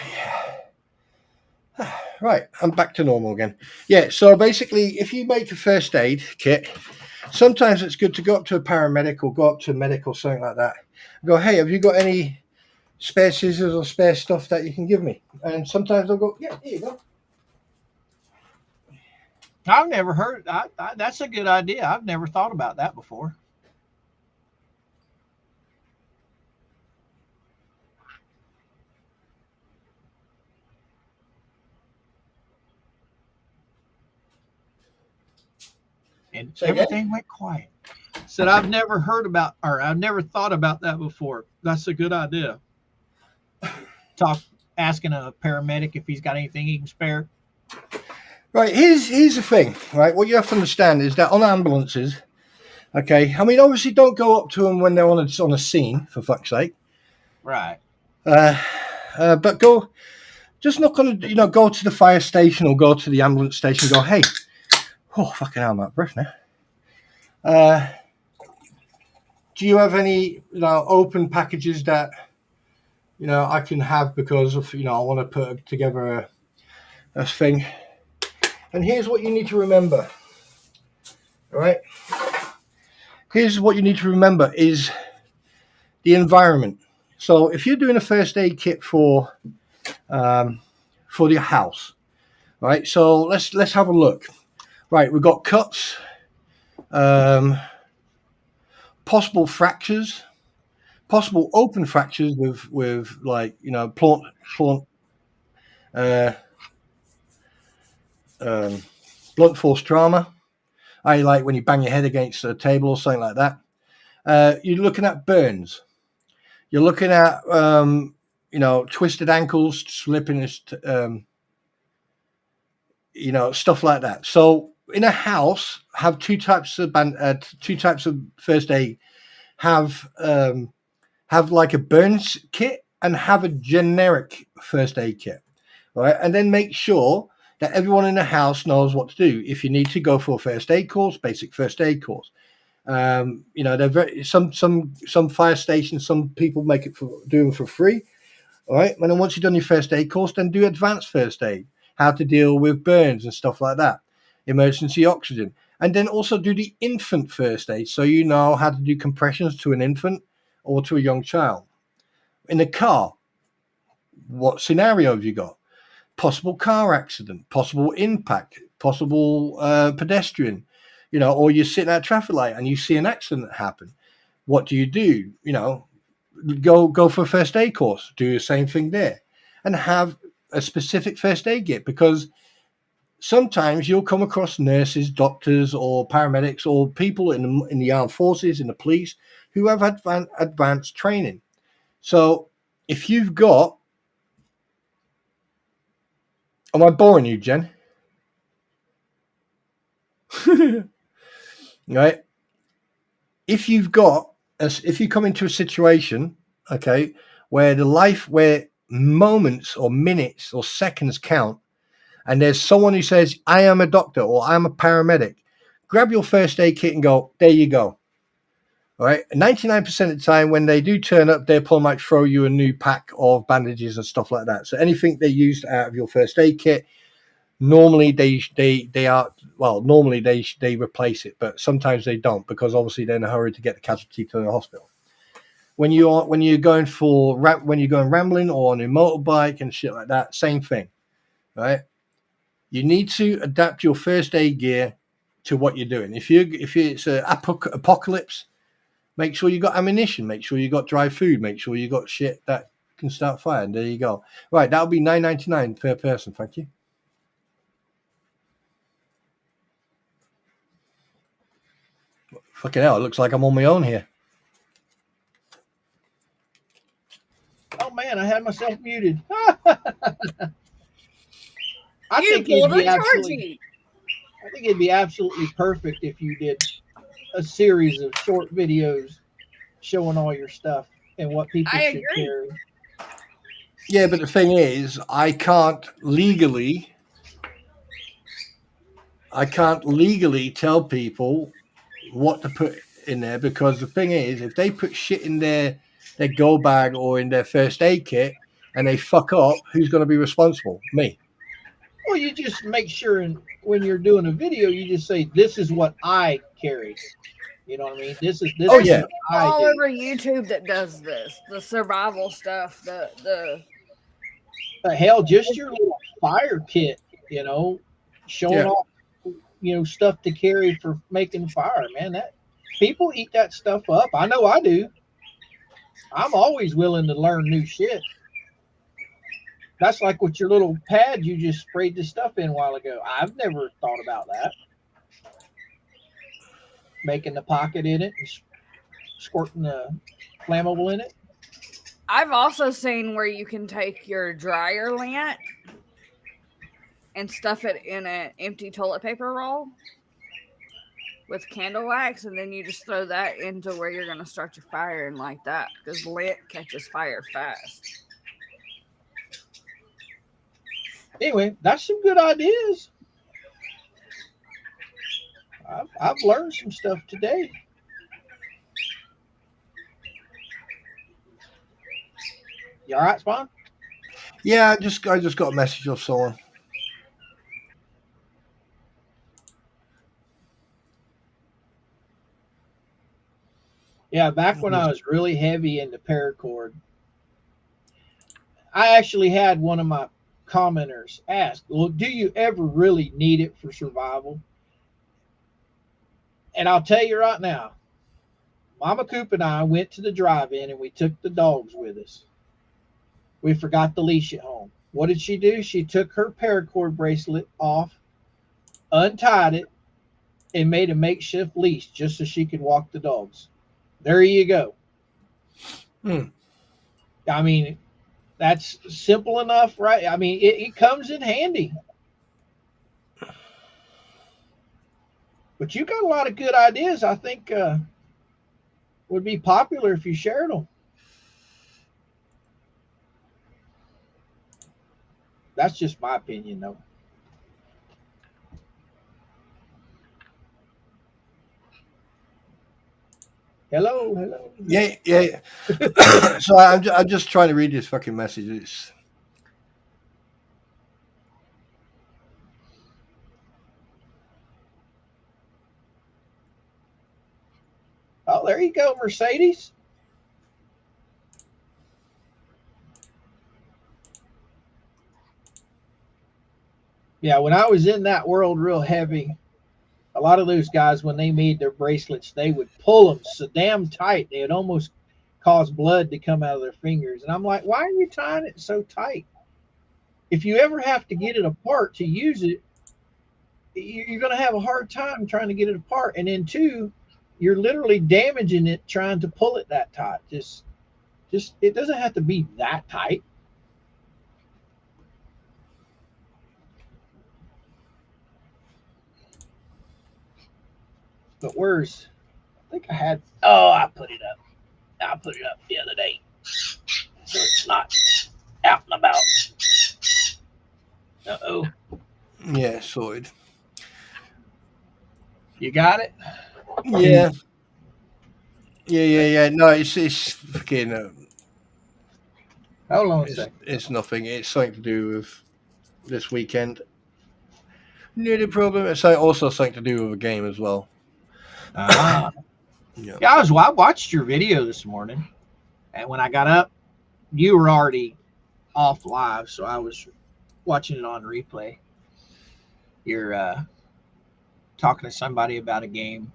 yeah. Right, I'm back to normal again. Yeah, so basically, if you make a first aid kit, sometimes it's good to go up to a paramedic or go up to a medic or something like that. Go, hey, have you got any spare scissors or spare stuff that you can give me? And sometimes they'll go, yeah, here you go. I've never heard. That's a good idea. I've never thought about that before. And everything went quiet. Said I've never heard about, or I've never thought about that before. That's a good idea. Asking a paramedic if he's got anything he can spare. Right, here's the thing, right? What you have to understand is that on ambulances, okay, I mean, obviously don't go up to them when they're on a scene, for fuck's sake. Right. But just not going to, go to the fire station or go to the ambulance station and go, hey, oh, fucking hell, I'm out of breath now. Do you have any, open packages that, I can have because of, I want to put together a thing. And here's what you need to remember. All right. Here's what you need to remember is the environment. So if you're doing a first aid kit for your house, right? So let's have a look. Right, we've got cuts, possible fractures, possible open fractures with like blunt force trauma. I like when you bang your head against a table or something like that. You're looking at burns. You're looking at twisted ankles, slipping, stuff like that. So in a house, have two types of first aid. Have like a burns kit and have a generic first aid kit, right? And then make sure that everyone in the house knows what to do. If you need to go for a first aid course, basic first aid course. They're very some fire stations. Some people do them for free. All right. And then once you've done your first aid course, then do advanced first aid, how to deal with burns and stuff like that, emergency oxygen, and then also do the infant first aid, so you know how to do compressions to an infant or to a young child. In a car, what scenario have you got? Possible car accident, possible impact, possible pedestrian, or you're sitting at a traffic light and you see an accident happen. What do? Go for a first aid course, do the same thing there, and have a specific first aid kit, because sometimes you'll come across nurses, doctors, or paramedics, or people in the armed forces, in the police, who have advanced training. So if you've got, am I boring you, Jen? Right? If you come into a situation, okay, where moments or minutes or seconds count, and there's someone who says, I am a doctor or I'm a paramedic, grab your first aid kit and go, there you go. All right. 99% of the time when they do turn up, they might throw you a new pack of bandages and stuff like that. So anything they used out of your first aid kit, normally they replace it, but sometimes they don't, because obviously they're in a hurry to get the casualty to the hospital. when you're going rambling or on a motorbike and shit like that, same thing, right? You need to adapt your first aid gear to what you're doing. If it's an apocalypse, make sure you got ammunition. Make sure you got dry food. Make sure you got shit that can start fire. And there you go. Right, that'll be $9.99 per person. Thank you. Fucking hell! It looks like I'm on my own here. Oh man, I had myself muted. I think it'd be absolutely perfect if you did a series of short videos showing all your stuff and what people should carry. Yeah, but the thing is, I can't legally tell people what to put in there, because the thing is, if they put shit in their go bag or in their first aid kit and they fuck up, who's going to be responsible? Me. Well, you just make sure, and when you're doing a video, you just say, "This is what I carry." You know what I mean? This is all over YouTube that does this, the survival stuff, the hell, just your little fire kit, showing off, stuff to carry for making fire, man. That people eat that stuff up. I know I do. I'm always willing to learn new shit. That's like with your little pad you just sprayed the stuff in a while ago. I've never thought about that. Making the pocket in it and squirting the flammable in it. I've also seen where you can take your dryer lint and stuff it in an empty toilet paper roll with candle wax, and then you just throw that into where you're going to start your fire and like that, because lint catches fire fast. Anyway, that's some good ideas. I've learned some stuff today. You all right, Spawn? Yeah, I just got a message off someone. Yeah, back when I was really heavy into paracord, I actually had one of my commenters ask, "Well, do you ever really need it for survival?" And I'll tell you right now, Mama Coop and I went to the drive-in and we took the dogs with us. We forgot the leash at home. What did she do? She took her paracord bracelet off, untied it, and made a makeshift leash just so she could walk the dogs. There you go. I mean, that's simple enough, right? I mean, it comes in handy. But you got a lot of good ideas. I think would be popular if you shared them. That's just my opinion, though. Hello. Yeah. So I'm just trying to read this fucking message. Oh, there you go, Mercedes. Yeah, when I was in that world real heavy, a lot of those guys, when they made their bracelets, they would pull them so damn tight they would almost cause blood to come out of their fingers. And I'm like, why are you tying it so tight? If you ever have to get it apart to use it, you're going to have a hard time trying to get it apart. And then two, you're literally damaging it trying to pull it that tight. Just it doesn't have to be that tight. But where's, I think I had, I put it up. I put it up the other day. So it's not out and about. Uh-oh. Yeah, sorted. You got it? Yeah. Yeah. No, it's fucking. Hold on a second. It's nothing. It's something to do with this weekend. No problem. It's also something to do with a game as well. Yeah, I watched your video this morning. And when I got up, you were already off live, so I was watching it on replay. You're talking to somebody about a game,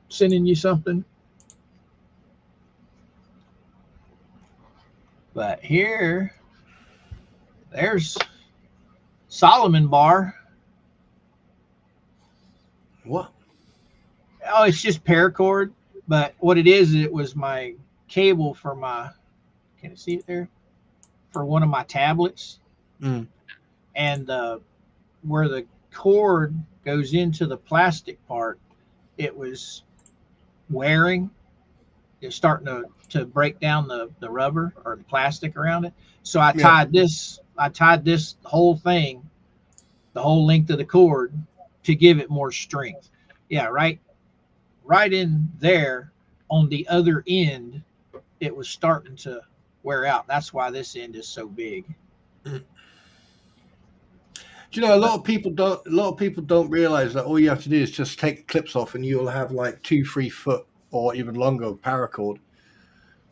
sending you something. But here, there's Solomon Bar. What? Oh, it's just paracord. But what it is, it was my cable for my, can you see it there? For one of my tablets. Mm. And where the cord goes into the plastic part, it was wearing. It's starting to break down the rubber or the plastic around it. So I tied this whole thing, the whole length of the cord, to give it more strength. Yeah, right in there on the other end, it was starting to wear out. That's why this end is so big. Do you know, a lot of people don't realize that all you have to do is just take the clips off and you'll have like 2-3 foot or even longer paracord.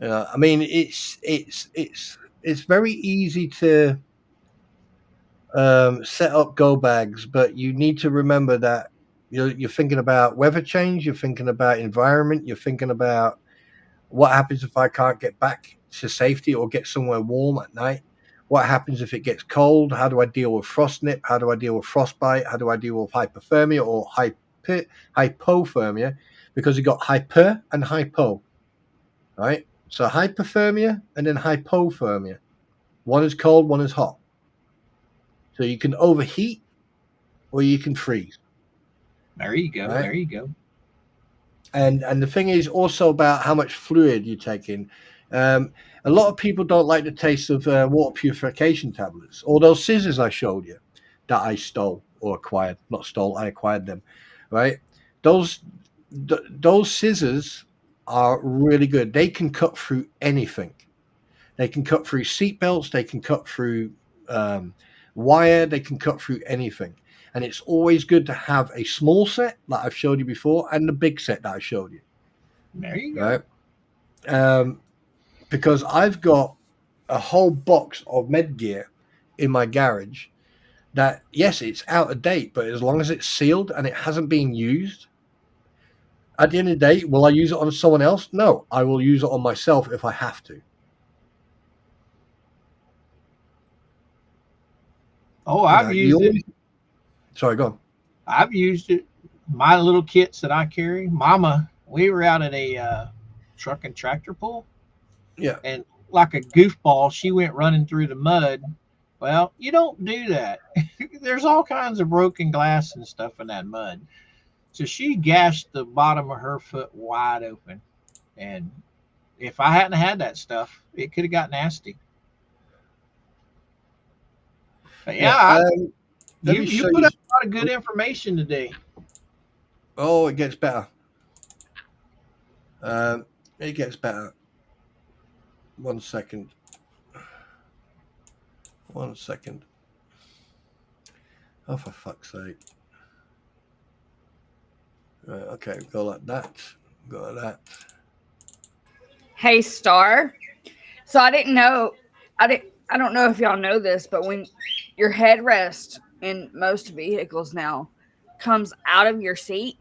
I mean, it's very easy to set up go bags, but you need to remember that you're thinking about weather change, you're thinking about environment, you're thinking about what happens if I can't get back to safety or get somewhere warm at night. What happens if it gets cold? How do I deal with frost nip? How do I deal with frostbite? How do I deal with hypothermia or hypothermia? Because you got hyper and hypo, right? So hypothermia and then hypothermia. One is cold, one is hot. So you can overheat or you can freeze. There you go. Right? There you go. And the thing is also about how much fluid you take in. A lot of people don't like the taste of water purification tablets or those scissors I showed you that I stole or acquired. Not stole, I acquired them, right? Those scissors are really good. They can cut through anything. They can cut through seat belts. They can cut through wire. They can cut through anything. And it's always good to have a small set like I've showed you before and the big set that I showed you. There you go. Right? Because I've got a whole box of med gear in my garage that, yes, it's out of date, but as long as it's sealed and it hasn't been used, at the end of the day, will I use it on someone else? No, I will use it on myself if I have to. Oh, I've used it. Sorry, go on. I've used it. My little kits that I carry. Mama, we were out at a truck and tractor pull. Yeah. And like a goofball, she went running through the mud. Well, you don't do that. There's all kinds of broken glass and stuff in that mud. So she gashed the bottom of her foot wide open. And if I hadn't had that stuff, it could have got nasty. But yeah, you put up a lot of good information today. Oh, it gets better. It gets better. 1 second. 1 second. Oh, for fuck's sake. Right, okay, go like that. Go like that. Hey, Star. So I don't know if y'all know this, but when your headrest in most vehicles now comes out of your seat,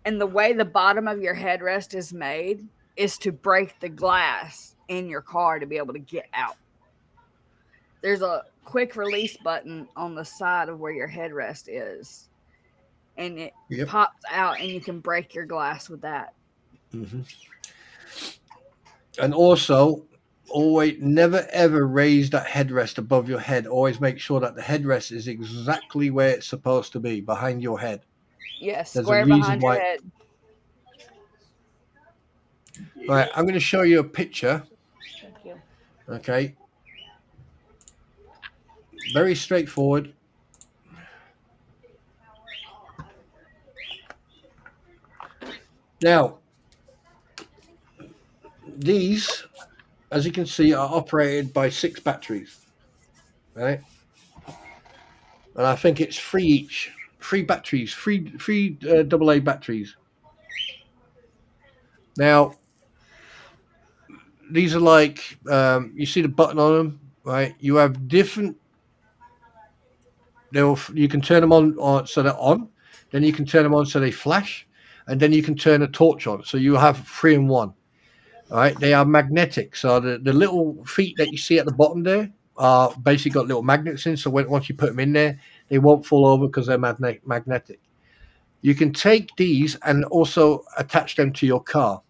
and the way the bottom of your headrest is made is to break the glass in your car to be able to get out. There's a quick release button on the side of where your headrest is, and it pops out, and you can break your glass with that. Mm-hmm. And also, always never ever raise that headrest above your head. Always make sure that the headrest is exactly where it's supposed to be, behind your head. Yes, square behind your head. All right, I'm going to show you a picture. Thank you. Okay. Very straightforward. Now, these, as you can see, are operated by 6 batteries, right? And I think it's 3 each. 3 batteries, 3 AA batteries. Now, these are like you see the button on them, right? You have different. You can turn them on so they're on. Then you can turn them on so they flash, and then you can turn a torch on. So you have 3 in 1. All right, they are magnetic. So the little feet that you see at the bottom there are basically got little magnets in. So once you put them in there, they won't fall over because they're magnetic. You can take these and also attach them to your car,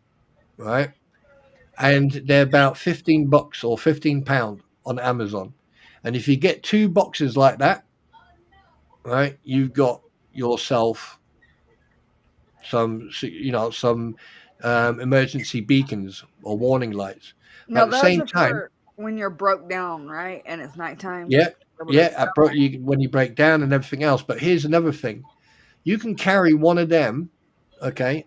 right? And they're about $15 or £15 on Amazon. And if you get 2 boxes like that, right, you've got yourself some emergency beacons or warning lights. No, At the same time, for when you're broke down, right, and it's nighttime. yeah, when you break down and everything else. But here's another thing: you can carry one of them. Okay,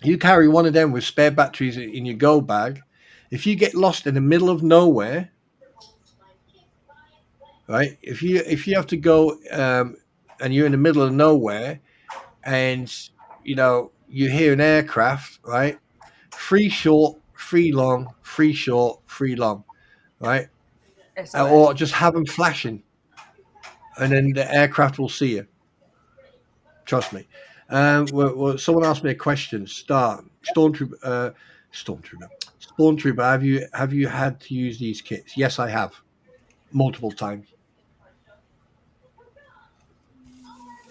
you carry one of them with spare batteries in your go bag. If you get lost in the middle of nowhere, right? If you have to go and you're in the middle of nowhere, and you hear an aircraft, right? 3 short, 3 long, 3 short, 3 long, right? Or just have them flashing, and then the aircraft will see you. Trust me. Someone asked me a question. Stormtrooper. Have you had to use these kits? Yes, I have, multiple times,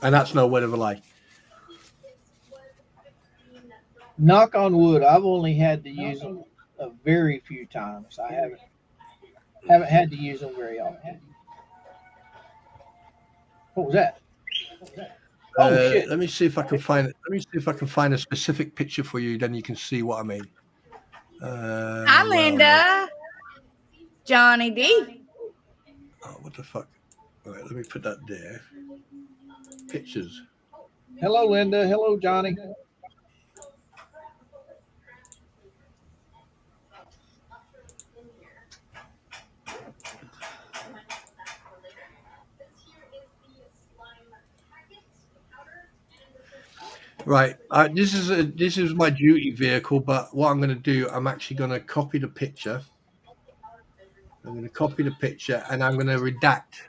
and that's no word of a lie. Knock on wood, I've only had to use them a very few times. I haven't had to use them very often. What was that? Oh shit! Let me see if I can find it. Let me see if I can find a specific picture for you. Then you can see what I mean. Hi, Linda. Johnny D. Oh, what the fuck? All right, let me put that there. Pictures. Hello, Linda. Hello, Johnny. Right. This is my duty vehicle, but what I'm going to do, I'm actually going to copy the picture. I'm going to copy the picture, and I'm going to redact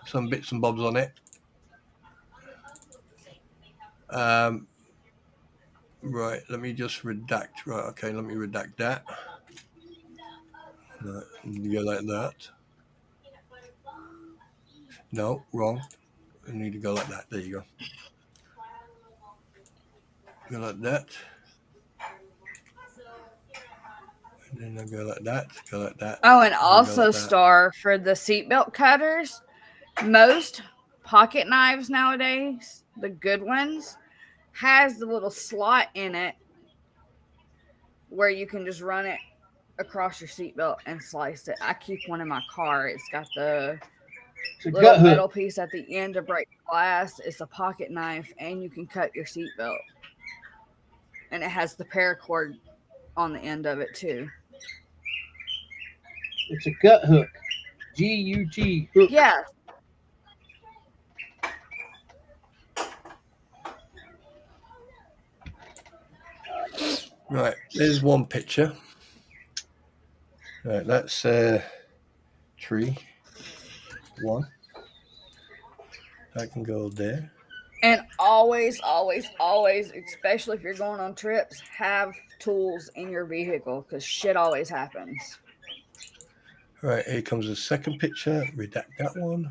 some bits and bobs on it. Right. Let me just redact. Right. Okay. Let me redact that. Right, you go like that. No, wrong. I need to go like that. There you go. Go like that. And then I go like that. Go like that. Oh, and also, like Star, for the seatbelt cutters, most pocket knives nowadays, the good ones, has the little slot in it where you can just run it across your seatbelt and slice it. I keep one in my car. It's got the little metal piece at the end to break glass. It's a pocket knife, and you can cut your seatbelt. And it has the paracord on the end of it too. It's a gut hook. G-U-T hook. Yeah. Right, there's one picture. Right, that's tree. One. That can go there. And always, especially if you're going on trips, have tools in your vehicle because shit always happens. Right, here comes the second picture. Redact that one.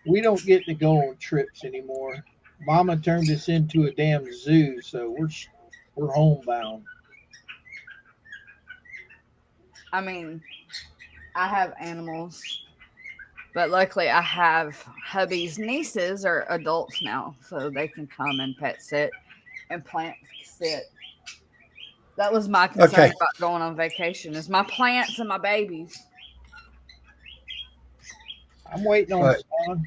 We don't get to go on trips anymore. Mama turned us into a damn zoo, so we're homebound. I mean, I have animals, but luckily I have hubby's nieces are adults now, so they can come and pet sit and plant sit. That was my concern about going on vacation, is my plants and my babies. I'm waiting on Spawn.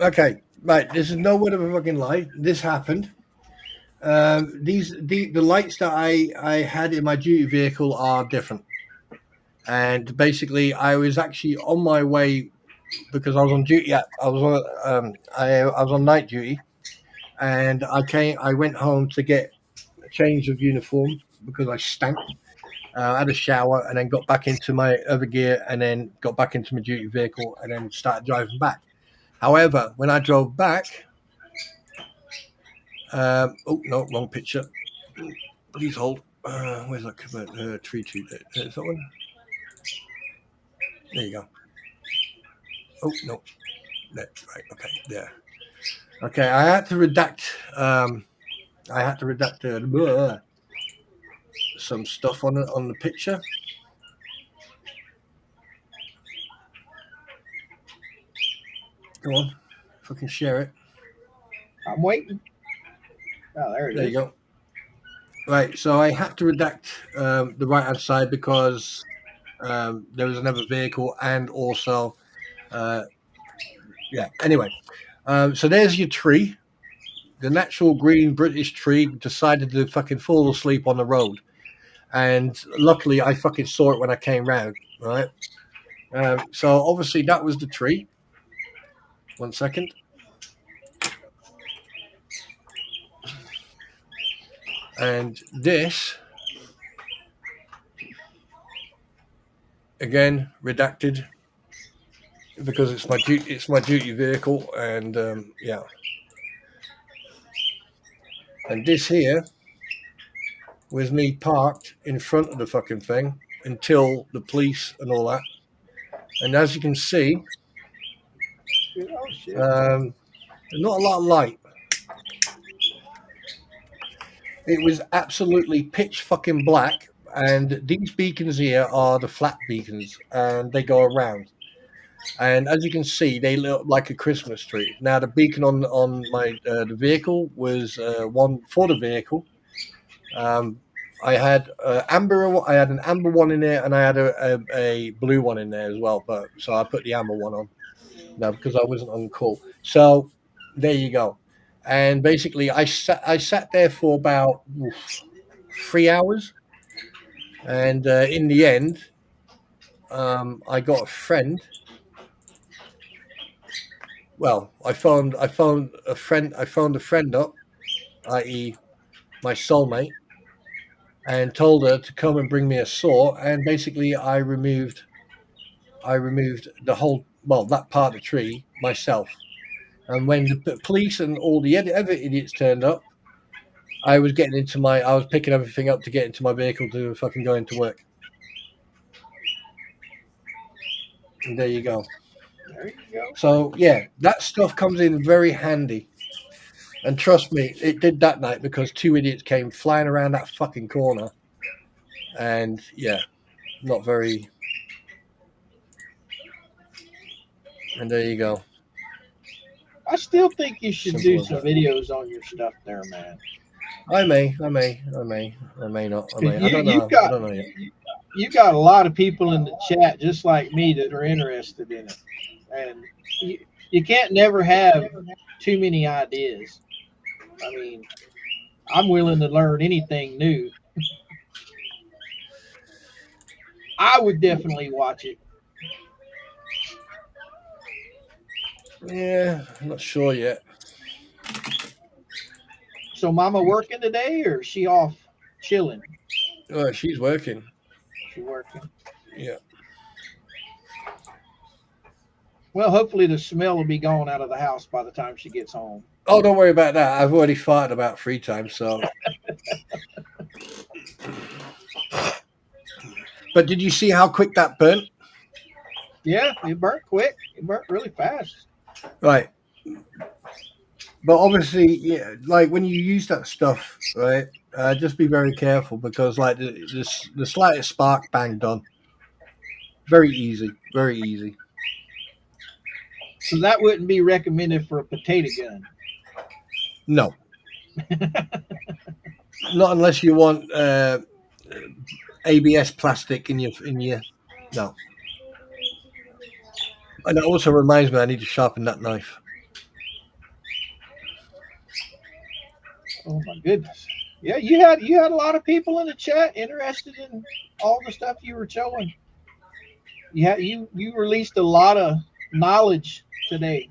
Okay, right. This is no word of a fucking lie. This happened. The lights that I had in my duty vehicle are different, and basically I was actually on my way because I was on duty. I was on night duty, and I went home to get a change of uniform because I stank. I had a shower and then got back into my other gear and then got back into my duty vehicle and then started driving back. However, when I drove back, oh no, wrong picture. Please hold. Where's that tree tree? There's that one. There you go. Oh no, there, right. Okay, there. Okay, I had to redact. Some stuff on the picture. Come on, if I can share it. I'm waiting. Oh, there it is. There you go. Right, so I had to redact the right-hand side because there was another vehicle and also, yeah. Anyway, so there's your tree. The natural green British tree decided to fucking fall asleep on the road. And luckily, I fucking saw it when I came round, right? So obviously, that was the tree. 1 second. And this, again, redacted because it's my duty vehicle, and yeah. And this here was me parked in front of the fucking thing until the police and all that. And as you can see, not a lot of light. It was absolutely pitch fucking black, and these beacons here are the flat beacons, and they go around. And as you can see, they look like a Christmas tree. Now, the beacon on my the vehicle was one for the vehicle. I had an amber one in there, and I had a blue one in there as well. But so I put the amber one on now because I wasn't on call. So there you go. And basically, I sat there for about 3 hours, and in the end, I got a friend. Well, I found a friend. I phoned a friend up, i.e., my soulmate, and told her to come and bring me a saw. And basically, I removed the whole, that part of the tree myself. And when the police and all the other idiots turned up, I was picking everything up to get into my vehicle to fucking go into work. And there you go. There you go. So yeah, that stuff comes in very handy. And trust me, it did that night because 2 idiots came flying around that fucking corner. And yeah, not very. And there you go. I still think you should do some videos on your stuff there, man. I may not. I may. I don't know yet. You got a lot of people in the chat just like me that are interested in it, and you can't never have too many ideas. I mean, I'm willing to learn anything new. I would definitely watch it. Yeah, I'm not sure yet. So Mama working today, or is she off chilling? Oh, she's working. She's working. Yeah. Well, hopefully the smell will be gone out of the house by the time she gets home. Oh, don't worry about that. I've already farted about 3 times, so. But did you see how quick that burnt? Yeah, it burnt quick. It burnt really fast. Right. But obviously, yeah, like when you use that stuff, right, just be very careful because like the slightest spark, bang, done. Very easy. Very easy. So that wouldn't be recommended for a potato gun. No. Not unless you want ABS plastic in your no. And that also reminds me I need to sharpen that knife. Oh my goodness. Yeah, you had a lot of people in the chat interested in all the stuff you were showing. You released a lot of knowledge today.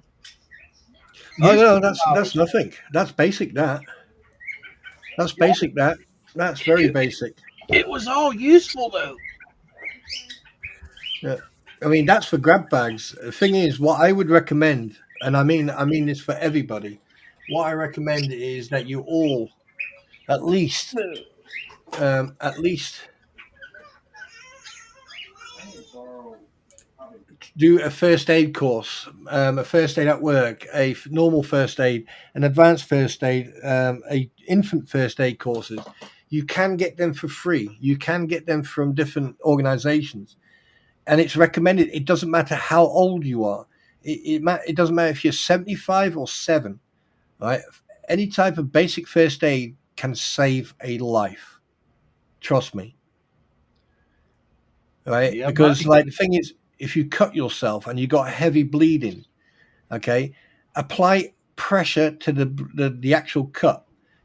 Oh no, Useful that's knowledge. nothing. That's basic. That's basic. That's very basic. It was all useful though. Yeah. I mean, that's for grab bags. The thing is, what I would recommend, and I mean this for everybody. What I recommend is that you all, at least, at least do a first aid course, a first aid at work, a normal first aid, an advanced first aid, a infant first aid courses. You can get them for free. You can get them from different organizations, and it's recommended. It doesn't matter how old you are. It doesn't matter if you're 75 or 7, right? Any type of basic first aid can save a life. Trust me. Right? Yeah, Because buddy. like the thing is, if you cut yourself and you got heavy bleeding, okay, apply pressure to the actual cut.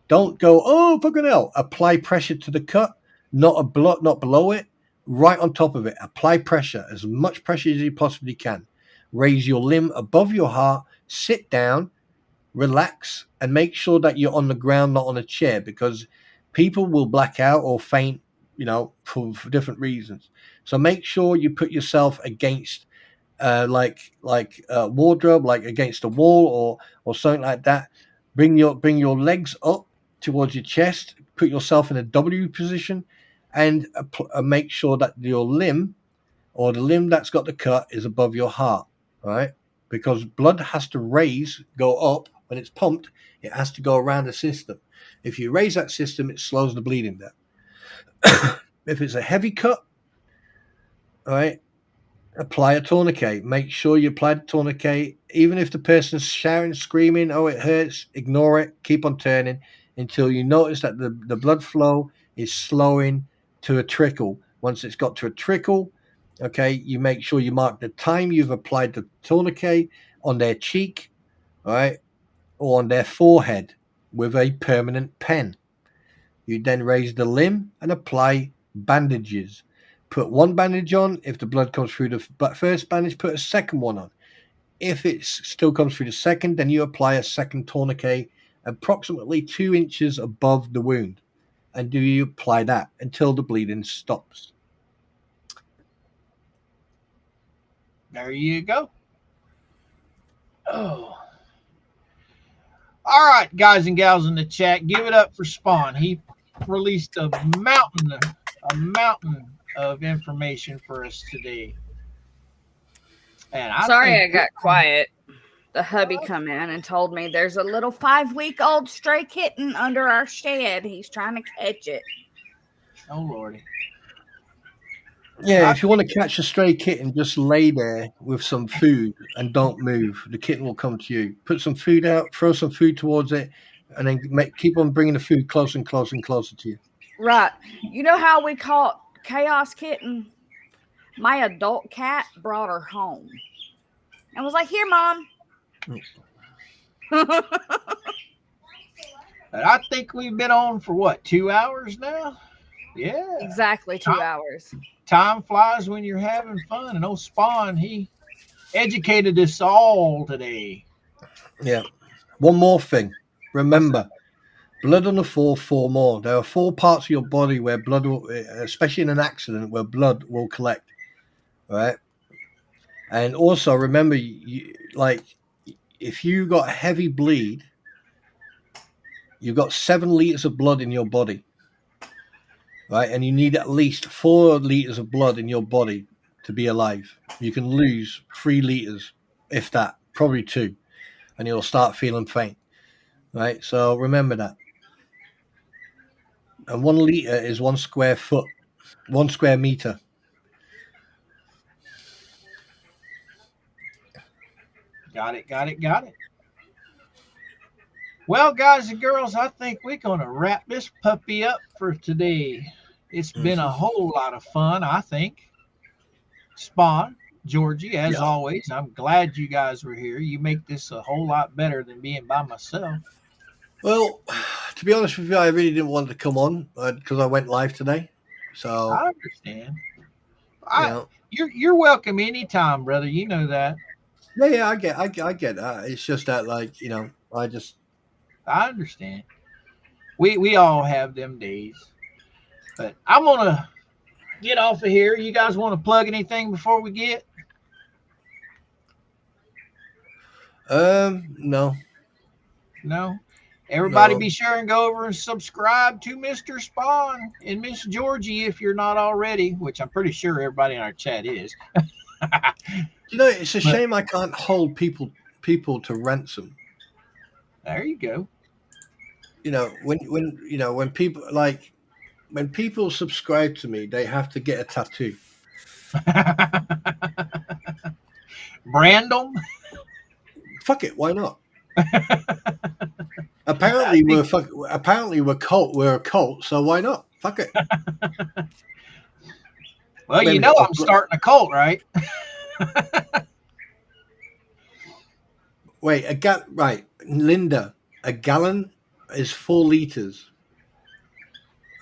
Don't go, oh fucking hell. Apply pressure to the cut, not below it, right on top of it. Apply pressure, as much pressure as you possibly can. Raise your limb above your heart, sit down, relax, and make sure that you're on the ground, not on a chair, because people will black out or faint, for different reasons. So make sure you put yourself against wardrobe, like against a wall or something like that. Bring your legs up towards your chest. Put yourself in a W position, and make sure that your limb or the limb that's got the cut is above your heart, right? Because blood has to go up when it's pumped. It has to go around the system. If you raise that system, it slows the bleeding down. If it's a heavy cut, all right, apply a tourniquet. Make sure you apply the tourniquet. Even if the person's shouting, screaming, oh, it hurts, ignore it. Keep on turning until you notice that the blood flow is slowing to a trickle. Once it's got to a trickle, okay, you make sure you mark the time you've applied the tourniquet on their cheek, all right, or on their forehead with a permanent pen. You then raise the limb and apply bandages. Put one bandage on. If the blood comes through the first bandage, put a second one on. If it still comes through the second, then you apply a second tourniquet approximately 2 inches above the wound. And do you apply that until the bleeding stops. There you go. Oh. All right, guys and gals in the chat, give it up for Spawn. He released a mountain of information for us today. And I got quiet. The hubby come in and told me there's a little 5-week-old stray kitten under our shed. He's trying to catch it. Oh, Lordy. Yeah, if you want to catch a stray kitten, just lay there with some food and don't move. The kitten will come to you. Put some food out, throw some food towards it, and then keep on bringing the food closer and closer and closer to you. Right. You know how we caught Chaos Kitten? My adult cat brought her home and was like, here, Mom. I think we've been on for what, 2 hours now? Yeah. Exactly 2 hours. Time flies when you're having fun. And old Spawn, he educated us all today. Yeah. One more thing. Remember, blood on the floor, 4 more. There are 4 parts of your body where blood will, especially in an accident, where blood will collect. All right. And also remember, if you got a heavy bleed, you've got 7 liters of blood in your body. Right, and you need at least 4 liters of blood in your body to be alive. You can lose 3 liters, if that, probably 2, and you'll start feeling faint. Right, so remember that. And 1 liter is 1 square foot, 1 square meter. Got it. Well, guys and girls, I think we're going to wrap this puppy up for today. It's been a whole lot of fun, I think. Spawn, Georgie, as always, I'm glad you guys were here. You make this a whole lot better than being by myself. Well, to be honest with you, I really didn't want to come on because I went live today. So I understand. You're welcome anytime, brother. You know that. Yeah, I get that. It's just that, like, I understand. We all have them days. But I'm gonna get off of here. You guys want to plug anything before we get? No, No. Everybody no. be sure and go over and subscribe to Mr. Spawn and Miss Georgie if you're not already, which I'm pretty sure everybody in our chat is. It's a But shame I can't hold people to ransom. there you go. When people when people subscribe to me, they have to get a tattoo. Brandom. Fuck it, why not? I think, Apparently we're a cult, so why not? Fuck it. well, Wait a you know minute. I'm starting a cult, right? Wait, right, Linda, a gallon is 4 liters.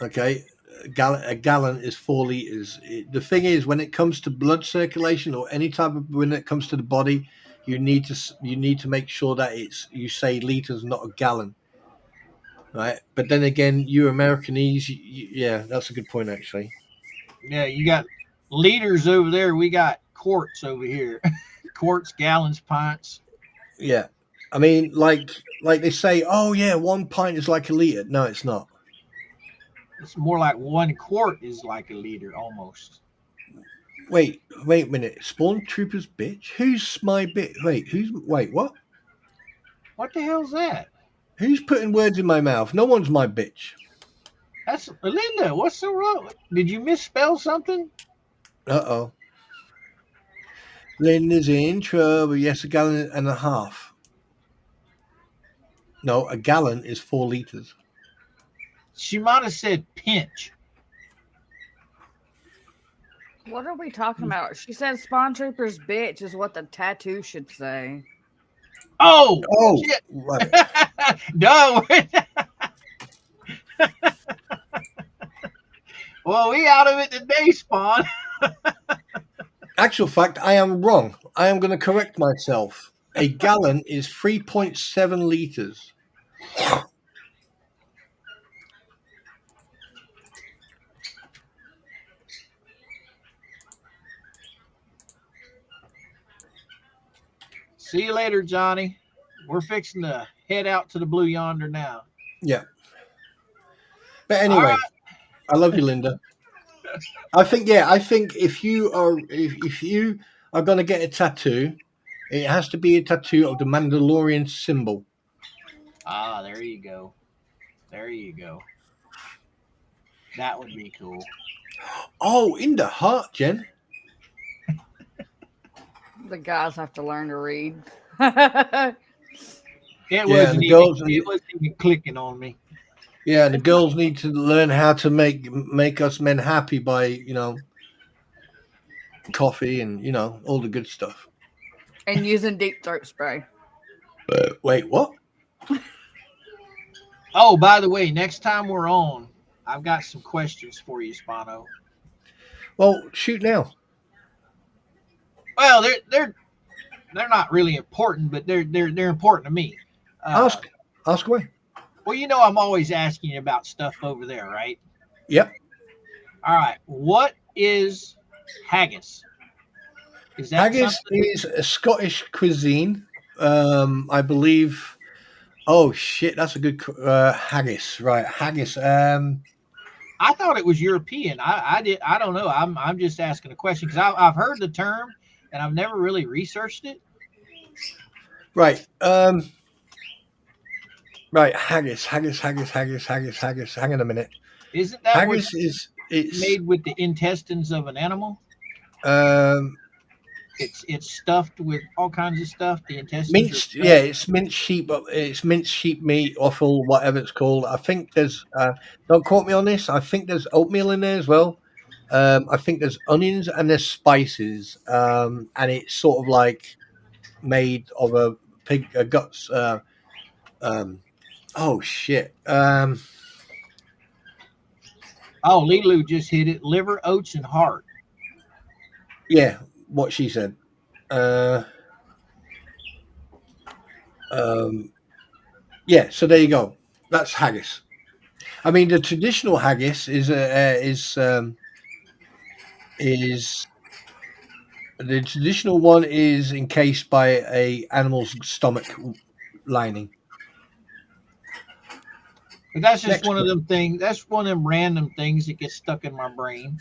Okay, a gallon is 4 liters. The thing is, when it comes to blood circulation or any type of when it comes to the body, you need to make sure that you say liters, not a gallon. Right, but then again, you Americanese, yeah, that's a good point actually. Yeah, you got liters over there. We got quarts over here. Quarts, gallons, pints. Yeah, I mean, like they say, oh yeah, 1 pint is like a liter. No, it's not. It's more like 1 quart is like a liter almost. Wait a minute. Spawn Troopers, bitch. Who's my bitch? Wait, what? What the hell's that? Who's putting words in my mouth? No one's my bitch. That's Linda. What's so wrong? Did you misspell something? Uh-oh. Linda's in trouble. Yes, 1.5 gallons. No, a gallon is 4 liters. She might have said pinch. What are we talking about? She said Spawn Troopers bitch is what the tattoo should say. Oh, shit. Right. No. Well, we out of it today, Spawn. Actual fact, I am wrong. I am going to correct myself. A gallon is 3.7 liters. See you later, Johnny. We're fixing to head out to the Blue Yonder now. Yeah. But anyway, right. I love you, Linda. I think if you are going to get a tattoo, it has to be a tattoo of the Mandalorian symbol. Ah, there you go. There you go. That would be cool. Oh, in the heart, Jen. The guys have to learn to read. It wasn't even clicking on me. Yeah, the girls need to learn how to make us men happy by, coffee and, all the good stuff. And using deep throat spray. Wait, what? Oh, by the way, next time we're on, I've got some questions for you, Spano. Well, shoot now. Well, they're not really important, but they're important to me. Ask away. Well, I'm always asking you about stuff over there, right? Yep. All right. What is haggis? Haggis is a Scottish cuisine. I believe. Oh shit, that's a good haggis, right? Haggis. I thought it was European. I don't know. I'm just asking a question because I've heard the term and I've never really researched it. Right. Right. Haggis. Hang on a minute. Isn't that haggis it's made with the intestines of an animal? It's stuffed with all kinds of stuff. The intestines. Minced, yeah, it's minced sheep. It's minced sheep meat, offal, whatever it's called. I think there's. Don't quote me on this. I think there's oatmeal in there as well. I think there's onions and there's spices. And it's sort of like made of a pig guts. Oh shit. Oh, Lilu just hit it. Liver, oats, and heart. Yeah. What she said. Yeah, so there you go. That's haggis. I mean, the traditional haggis is the traditional one is encased by a animal's stomach lining. But that's just Next one of one. them things. That's one of them random things that gets stuck in my brain.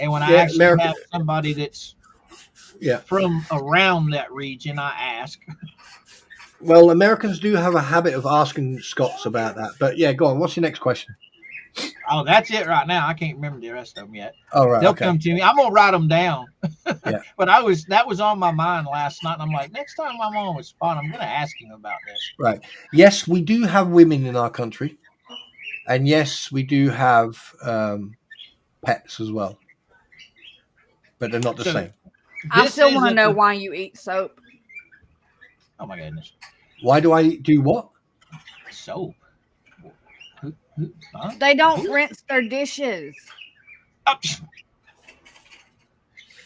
And when I Yeah, actually American. have somebody that's Yeah. from around that region, I ask. Well, Americans do have a habit of asking Scots about that. But yeah, go on. What's your next question? Oh, that's it right now. I can't remember the rest of them yet. Oh, right. They'll Okay. come to me. I'm gonna write them down. Yeah. But that was on my mind last night, and I'm like, next time I'm on with Spawn, I'm gonna ask him about this. Right. Yes, we do have women in our country. And yes, we do have pets as well. But they're not the So same. I this still want to isn't know the- why you eat soap. Oh my goodness, Why do I do what? soap. Huh? They don't rinse their dishes. Oh,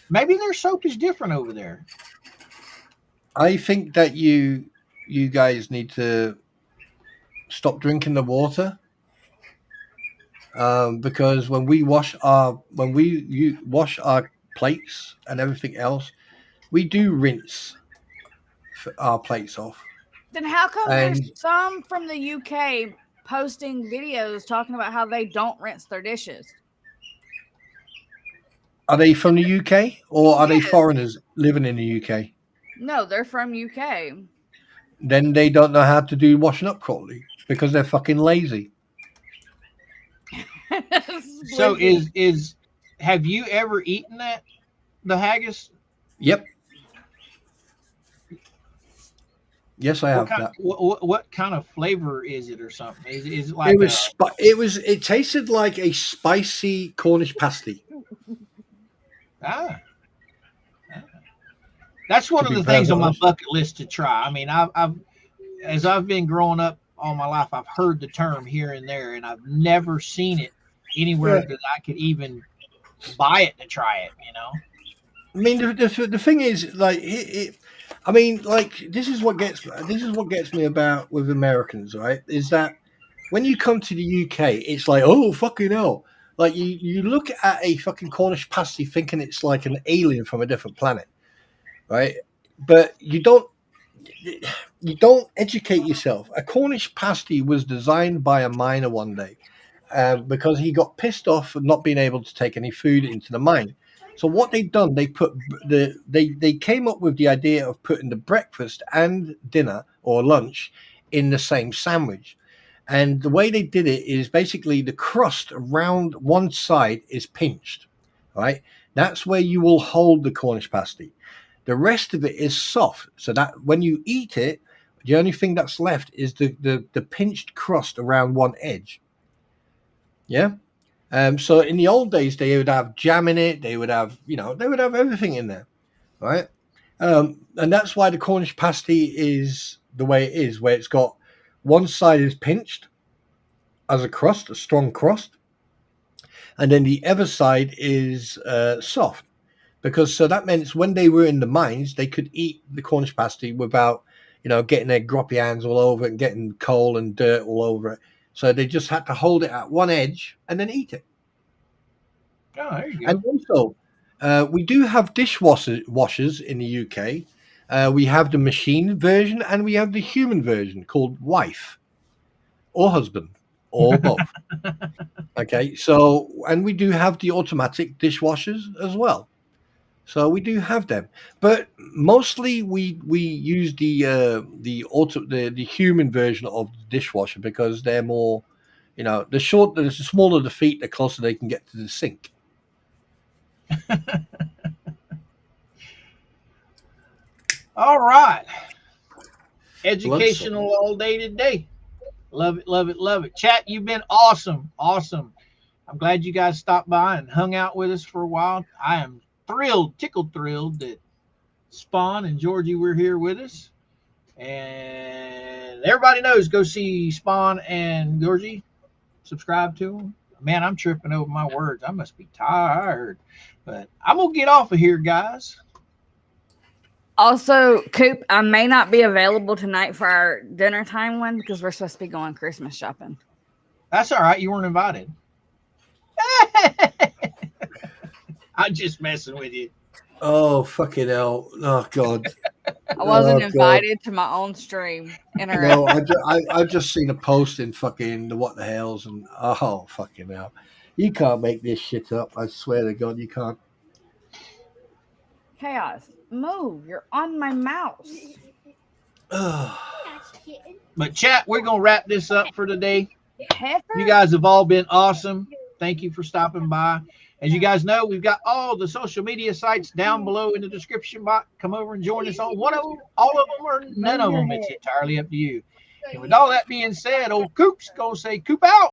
maybe their soap is different over there. I think that you guys need to stop drinking the water. Because when we wash our plates and everything else, we do rinse our plates off. Then how come And- there's some from the UK posting videos talking about how they don't rinse their dishes? Are they from the UK or are they Yes. foreigners living in the UK? No, they're from UK. Then they don't know how to do washing up properly because they're fucking lazy. So is have you ever eaten the haggis? Yep. Yes, I What have kind, that. what kind of flavor is it or something? Is it like It tasted like a spicy Cornish pasty. That's one To of be the things on my perfectly bucket list to try. I mean, as I've been growing up all my life, I've heard the term here and there, and I've never seen it anywhere Yeah. that I could even buy it to try it. You know. I mean, the thing is, like, I mean, like, this is what gets me about with Americans, right? Is that when you come to the UK, it's like, oh, fucking hell. Like, you look at a fucking Cornish pasty thinking it's like an alien from a different planet, right? But you don't educate yourself. A Cornish pasty was designed by a miner one day because he got pissed off for not being able to take any food into the mine. So what they've done, they came up with the idea of putting the breakfast and dinner or lunch in the same sandwich. And the way they did it is basically the crust around one side is pinched, right? That's where you will hold the Cornish pasty. The rest of it is soft, so that when you eat it, the only thing that's left is the pinched crust around one edge. Yeah. So in the old days, they would have jam in it. They would have, everything in there, right? And that's why the Cornish pasty is the way it is, where it's got one side is pinched as a crust, a strong crust, and then the other side is soft. Because so that meant when they were in the mines, they could eat the Cornish pasty without, getting their groppy hands all over it and getting coal and dirt all over it. So they just had to hold it at one edge and then eat it. Oh, there you go. And also, we do have washers in the UK. We have the machine version and we have the human version called wife or husband or both. Okay, so and we do have the automatic dishwashers as well. So we do have them, but mostly we use the human version of the dishwasher because they're more, the smaller the feet, the closer they can get to the sink. All right. Educational all day today. Love it, love it, love it. Chat, you've been awesome. Awesome. I'm glad you guys stopped by and hung out with us for a while. I am tickled thrilled that Spawn and Georgie were here with us. And everybody knows, go see Spawn and Georgie. Subscribe to them. Man, I'm tripping over my words. I must be tired. But I'm going to get off of here, guys. Also, Coop, I may not be available tonight for our dinner time one because we're supposed to be going Christmas shopping. That's all right. You weren't invited. I'm just messing with you. Oh, fucking hell. Oh, God. I wasn't Oh, God. invited to my own stream. No, I've just seen a post in fucking the What the Hells, and oh, fucking hell. You can't make this shit up. I swear to God, you can't. Chaos, move. You're on my mouse. But chat, we're going to wrap this up for today. Heifer? You guys have all been awesome. Thank you for stopping by. As you guys know, we've got all the social media sites down below in the description box. Come over and join us on one of them, all of them, or none of them. It's entirely up to you. And with all that being said, old Coop's going to say Coop out.